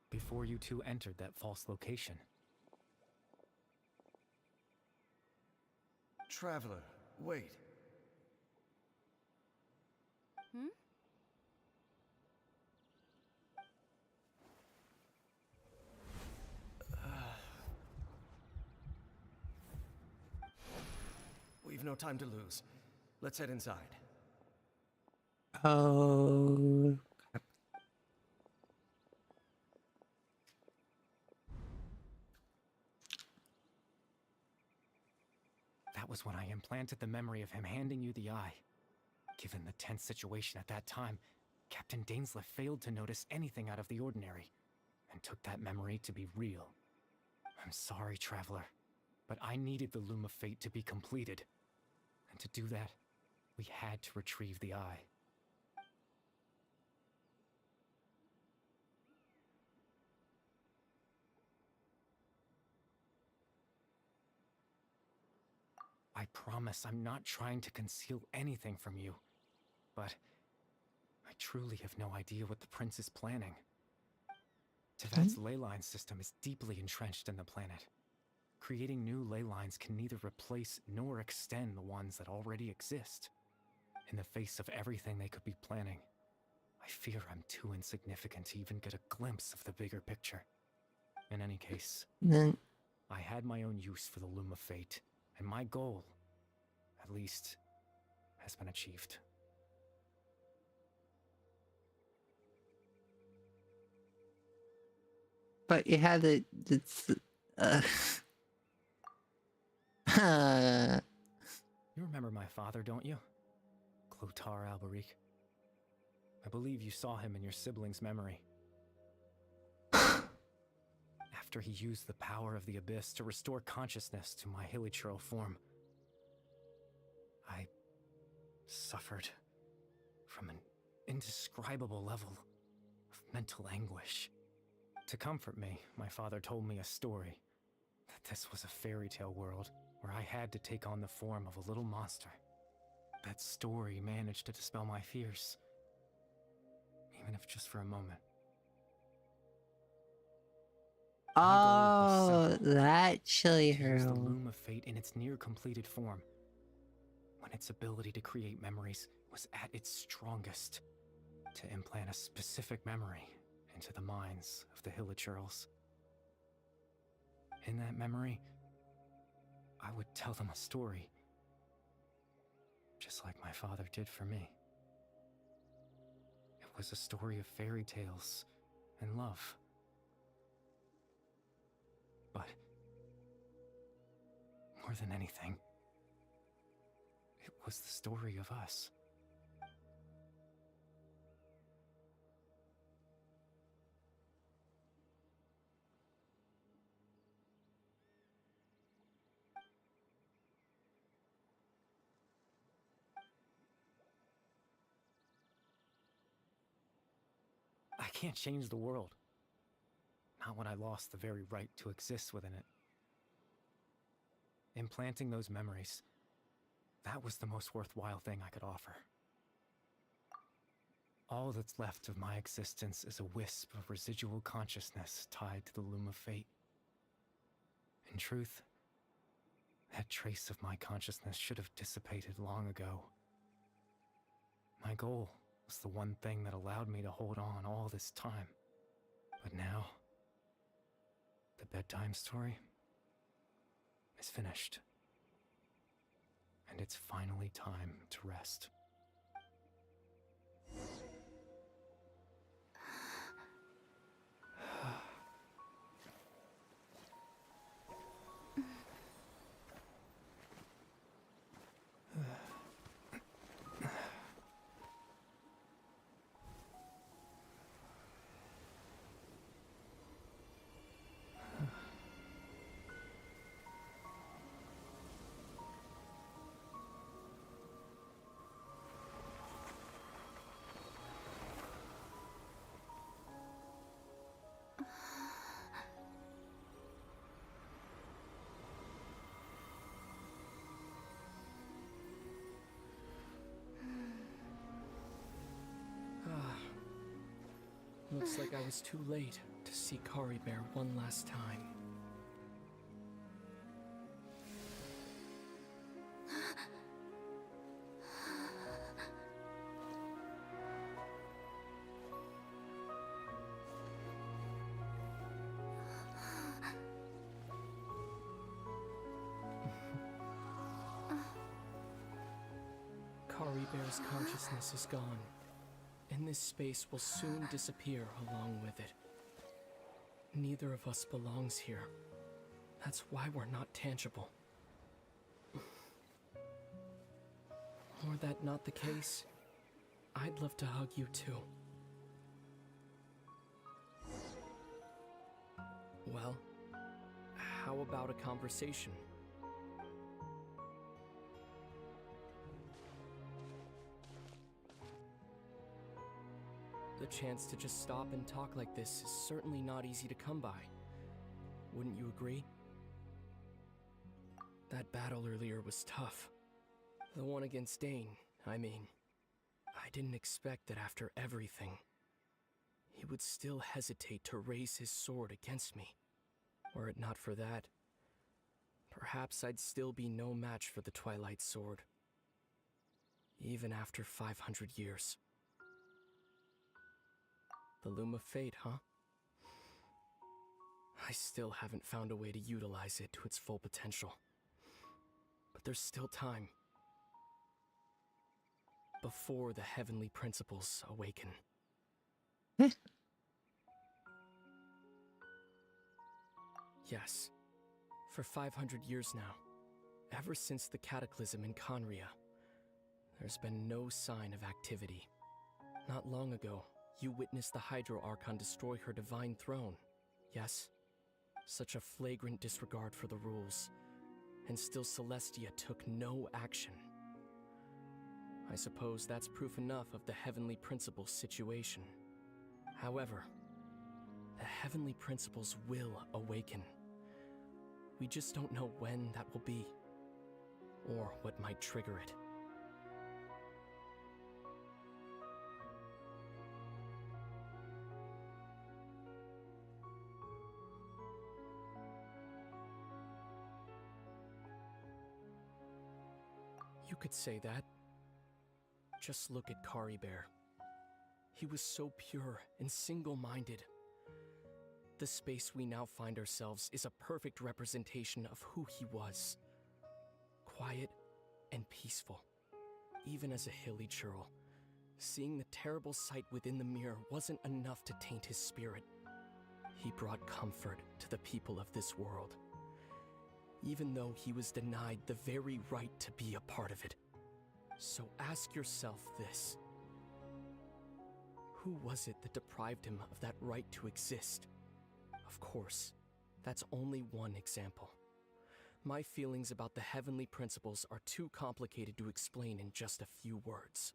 Before you two entered that false location. Traveler, wait. Hmm? We've no time to lose. Let's head inside. Oh. That was when I implanted the memory of him handing you the eye. Given the tense situation at that time, Captain Dainsleif failed to notice anything out of the ordinary, and took that memory to be real. I'm sorry, Traveler, but I needed the Loom of Fate to be completed. And to do that, we had to retrieve the eye. I promise I'm not trying to conceal anything from you, but I truly have no idea what the prince is planning. Tevat's ley line system is deeply entrenched in the planet. Creating new ley lines can neither replace nor extend the ones that already exist. In the face of everything they could be planning, I fear I'm too insignificant to even get a glimpse of the bigger picture. In any case, Then I had my own use for the Loom of Fate, and my goal, at least, has been achieved. But you had it. It's. Uh, You remember my father, don't you? Clotar Alberic. I believe you saw him in your sibling's memory. After he used the power of the Abyss to restore consciousness to my hilichurl form, I suffered from an indescribable level of mental anguish. To comfort me, my father told me a story, that this was a fairy tale world where I had to take on the form of a little monster. That story managed to dispel my fears, even if just for a moment. My goal was oh, simple. that chilly To use the hurl. Loom of Fate in its near-completed form, when its ability to create memories was at its strongest, to implant a specific memory into the minds of the hilichurls. In that memory, I would tell them a story, just like my father did for me. It was a story of fairy tales and love. But more than anything, it was the story of us. I can't change the world. Not when I lost the very right to exist within it. Implanting those memories, that was the most worthwhile thing I could offer. All that's left of my existence is a wisp of residual consciousness tied to the Loom of Fate. In truth, that trace of my consciousness should have dissipated long ago. My goal was the one thing that allowed me to hold on all this time. But now, the bedtime story is finished. And it's finally time to rest. Looks like I was too late to see Kari Bear one last time. Kari Bear's consciousness is gone, and this space will soon disappear along with it. Neither of us belongs here. That's why we're not tangible. Were that not the case, I'd love to hug you too. Well, how about a conversation? The chance to just stop and talk like this is certainly not easy to come by. Wouldn't you agree? That battle earlier was tough. The one against Dane, I mean. I didn't expect that after everything, he would still hesitate to raise his sword against me. Were it not for that, perhaps I'd still be no match for the Twilight Sword. Even after 500 years. The Loom of Fate, huh? I still haven't found a way to utilize it to its full potential. But there's still time. Before the heavenly principles awaken. Yes. For 500 years now, ever since the cataclysm in Conria, there's been no sign of activity. Not long ago, you witnessed the Hydro Archon destroy her divine throne. Yes? Such a flagrant disregard for the rules, and still Celestia took no action. I suppose that's proof enough of the Heavenly Principles situation. However, the Heavenly Principles will awaken. We just don't know when that will be, or what might trigger it. You could say that. Just look at Kari Bear. He was so pure and single-minded. The space we now find ourselves is a perfect representation of who he was. Quiet and peaceful. Even as a hilly churl, seeing the terrible sight within the mirror wasn't enough to taint his spirit. He brought comfort to the people of this world, even though he was denied the very right to be a part of it. So ask yourself this. Who was it that deprived him of that right to exist? Of course, that's only one example. My feelings about the Heavenly Principles are too complicated to explain in just a few words.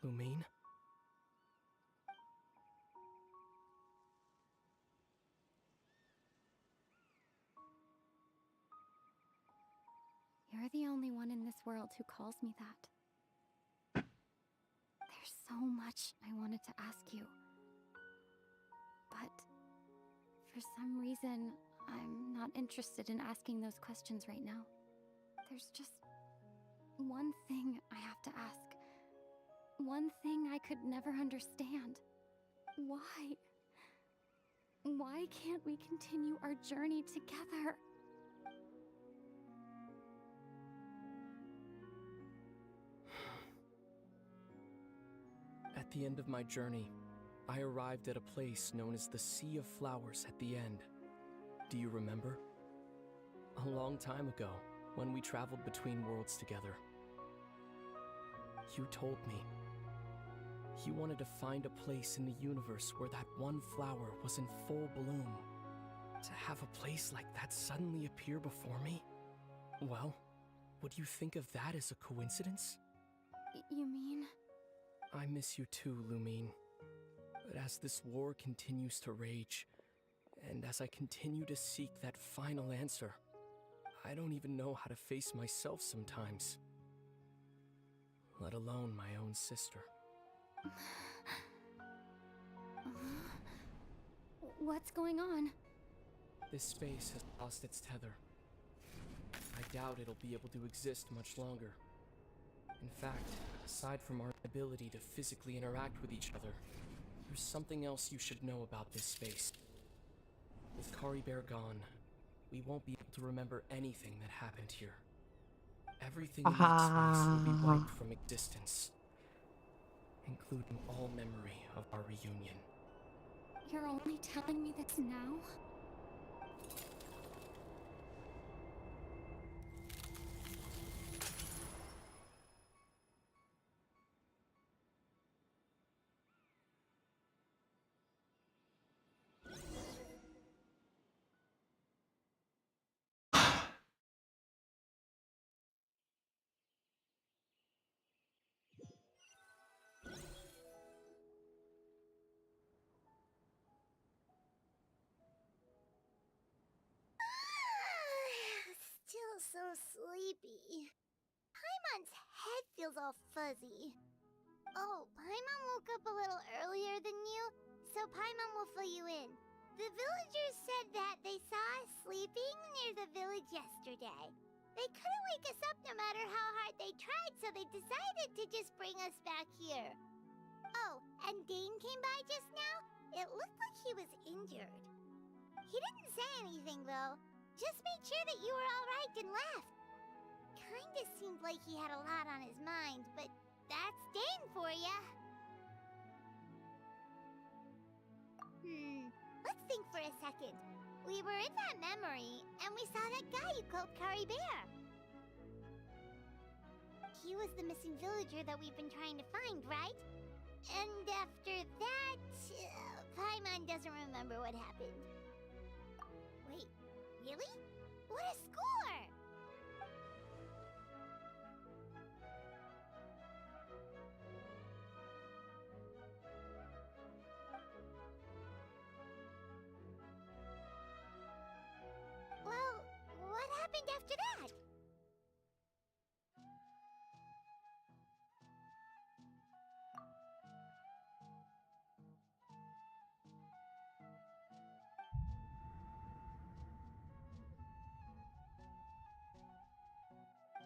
Lumine? You're the only one in this world who calls me that. There's so much I wanted to ask you. But for some reason, I'm not interested in asking those questions right now. There's just one thing I have to ask. One thing I could never understand. Why? Why can't we continue our journey together? At the end of my journey, I arrived at a place known as the Sea of Flowers at the end. Do you remember? A long time ago, when we traveled between worlds together. You told me you wanted to find a place in the universe where that one flower was in full bloom. To have a place like that suddenly appear before me? Well, would you think of that as a coincidence? You mean? I miss you too, Lumine. But as this war continues to rage, and as I continue to seek that final answer, I don't even know how to face myself sometimes. Let alone my own sister. What's going on? This space has lost its tether. I doubt it'll be able to exist much longer. In fact, aside from our ability to physically interact with each other, there's something else you should know about this space. With Kari Bear gone, we won't be able to remember anything that happened here. Everything in this space will be wiped from existence, including all memory of our reunion. You're only telling me this now? Still so sleepy. Paimon's head feels all fuzzy. Oh, Paimon woke up a little earlier than you, so Paimon will fill you in. The villagers said that they saw us sleeping near the village yesterday. They couldn't wake us up no matter how hard they tried, so they decided to just bring us back here. Oh, and Dane came by just now. It looked like he was injured. He didn't say anything, though. Just made sure that you were all right and left. Kinda seemed like he had a lot on his mind, but that's Dane for ya. a second. We were in that memory, and we saw that guy you called Kari Bear. He was the missing villager that we've been trying to find, right? And after that, Paimon doesn't remember what happened. Wait, really? What a score! Well, what happened after that?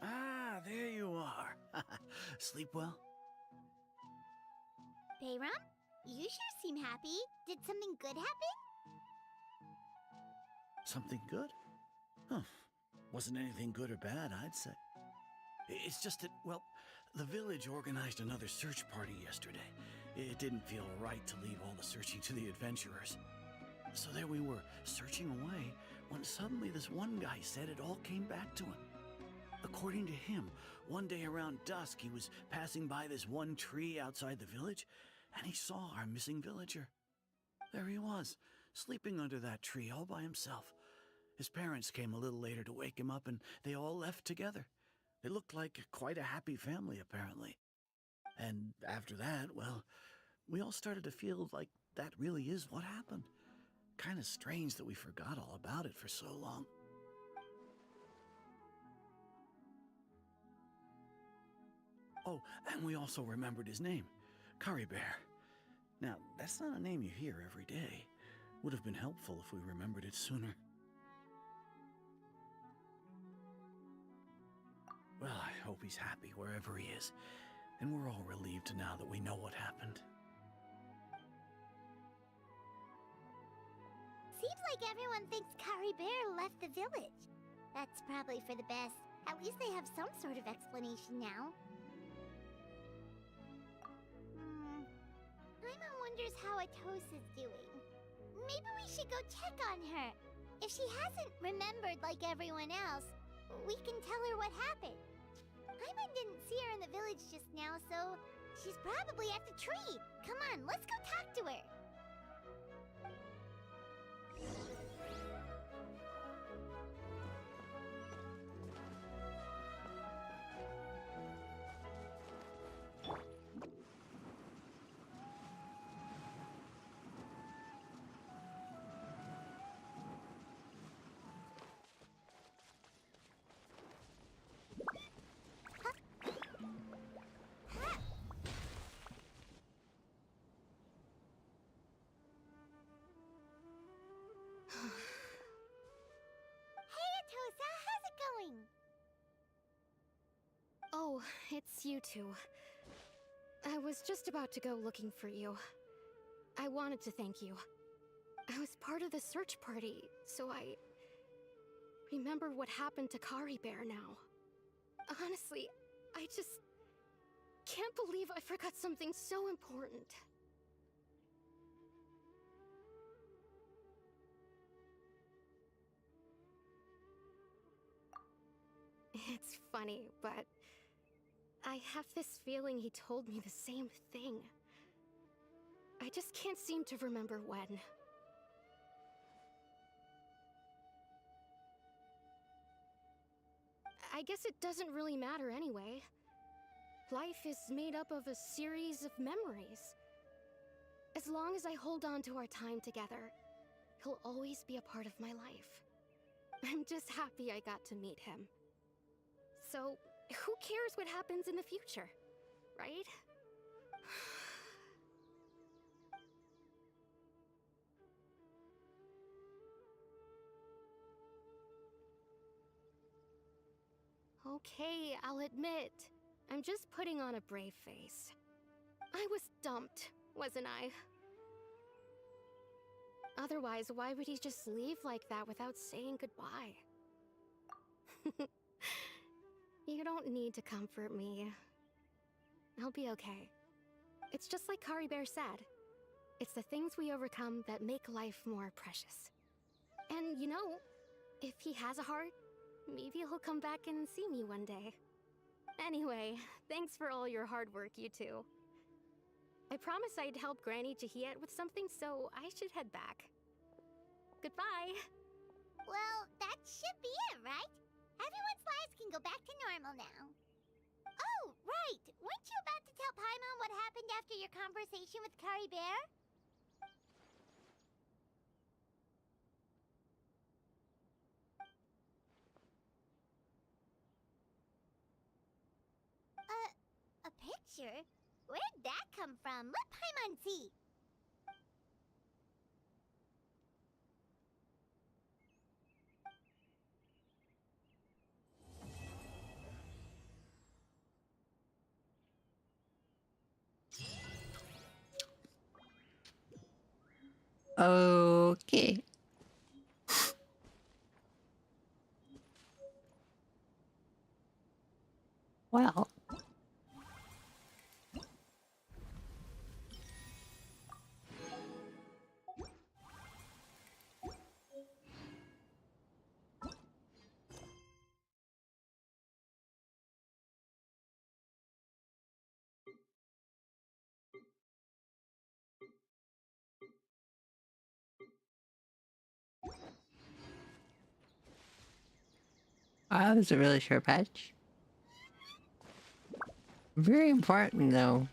Ah, there you are. Sleep well? Bayram, you sure seem happy. Did something good happen? Something good? Huh. Wasn't anything good or bad, I'd say. It's just that, well, the village organized another search party yesterday. It didn't feel right to leave all the searching to the adventurers. So there we were, searching away, when suddenly this one guy said it all came back to him. According to him, one day around dusk, he was passing by this one tree outside the village, and he saw our missing villager. There he was, sleeping under that tree all by himself. His parents came a little later to wake him up, and they all left together. They looked like quite a happy family, apparently. And after that, well, we all started to feel like that really is what happened. Kind of strange that we forgot all about it for so long. Oh, and we also remembered his name, Kari Bear. Now, that's not a name you hear every day. Would have been helpful if we remembered it sooner. Well, I hope he's happy wherever he is, and we're all relieved now that we know what happened. Seems like everyone thinks Kari Bear left the village. That's probably for the best. At least they have some sort of explanation now. Paimon wonders how Atosa's doing. Maybe we should go check on her. If she hasn't remembered like everyone else, we can tell her what happened. Paimon didn't see her in the village just now, so she's probably at the tree. Come on, let's go talk to her. Hey, Atosa, how's it going? Oh, it's you two. I was just about to go looking for you. I wanted to thank you. I was part of the search party, so I remember what happened to Kari Bear now. Honestly, I just can't believe I forgot something so important. It's funny, but I have this feeling he told me the same thing. I just can't seem to remember when. I guess it doesn't really matter anyway. Life is made up of a series of memories. As long as I hold on to our time together, he'll always be a part of my life. I'm just happy I got to meet him. So, who cares what happens in the future, right? Okay, I'll admit, I'm just putting on a brave face. I was dumped, wasn't I? Otherwise, why would he just leave like that without saying goodbye? You don't need to comfort me. I'll be okay. It's just like Kari Bear said. It's the things we overcome that make life more precious. And you know, if he has a heart, maybe he'll come back and see me one day. Anyway, thanks for all your hard work, you two. I promised I'd help Granny Jahiet with something, so I should head back. Goodbye! Well, that should be it, right? Everyone's lives can go back to normal now. Oh, right! Weren't you about to tell Paimon what happened after your conversation with Kari Bear? A picture? Where'd that come from? Let Paimon see! Okay. Well. That was a really short patch. Very important though.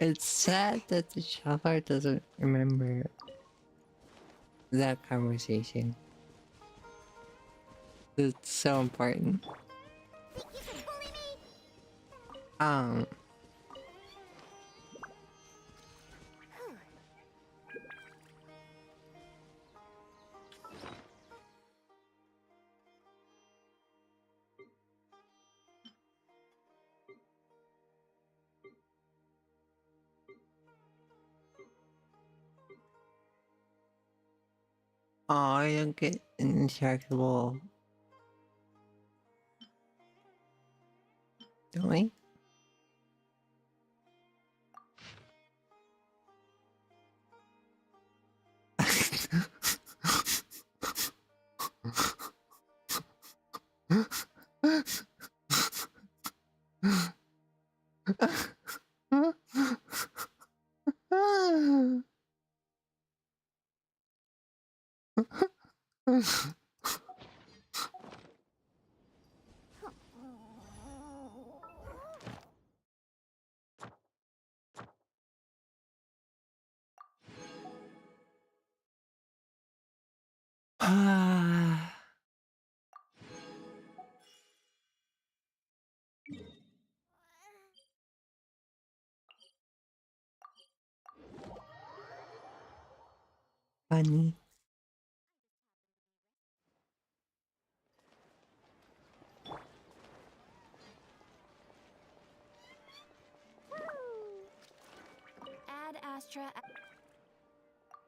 It's sad that the Shuffler doesn't remember that conversation. It's so important. Think you can bully me? Oh, I don't get an intractable. Don't we? Funny. Ad Astra.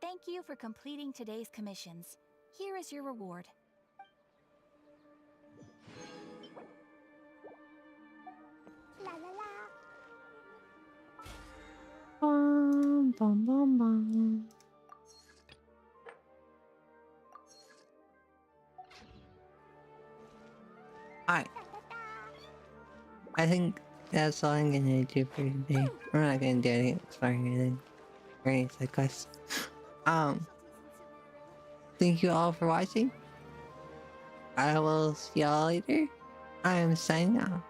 Thank you for completing today's commissions. Here is your reward. La la la. Bum, bum, bum, bum. Alright. I think that's all I'm gonna do for today. We're not gonna do anything exploring or any side quests. Thank you all for watching. I will see y'all later. I am signing out.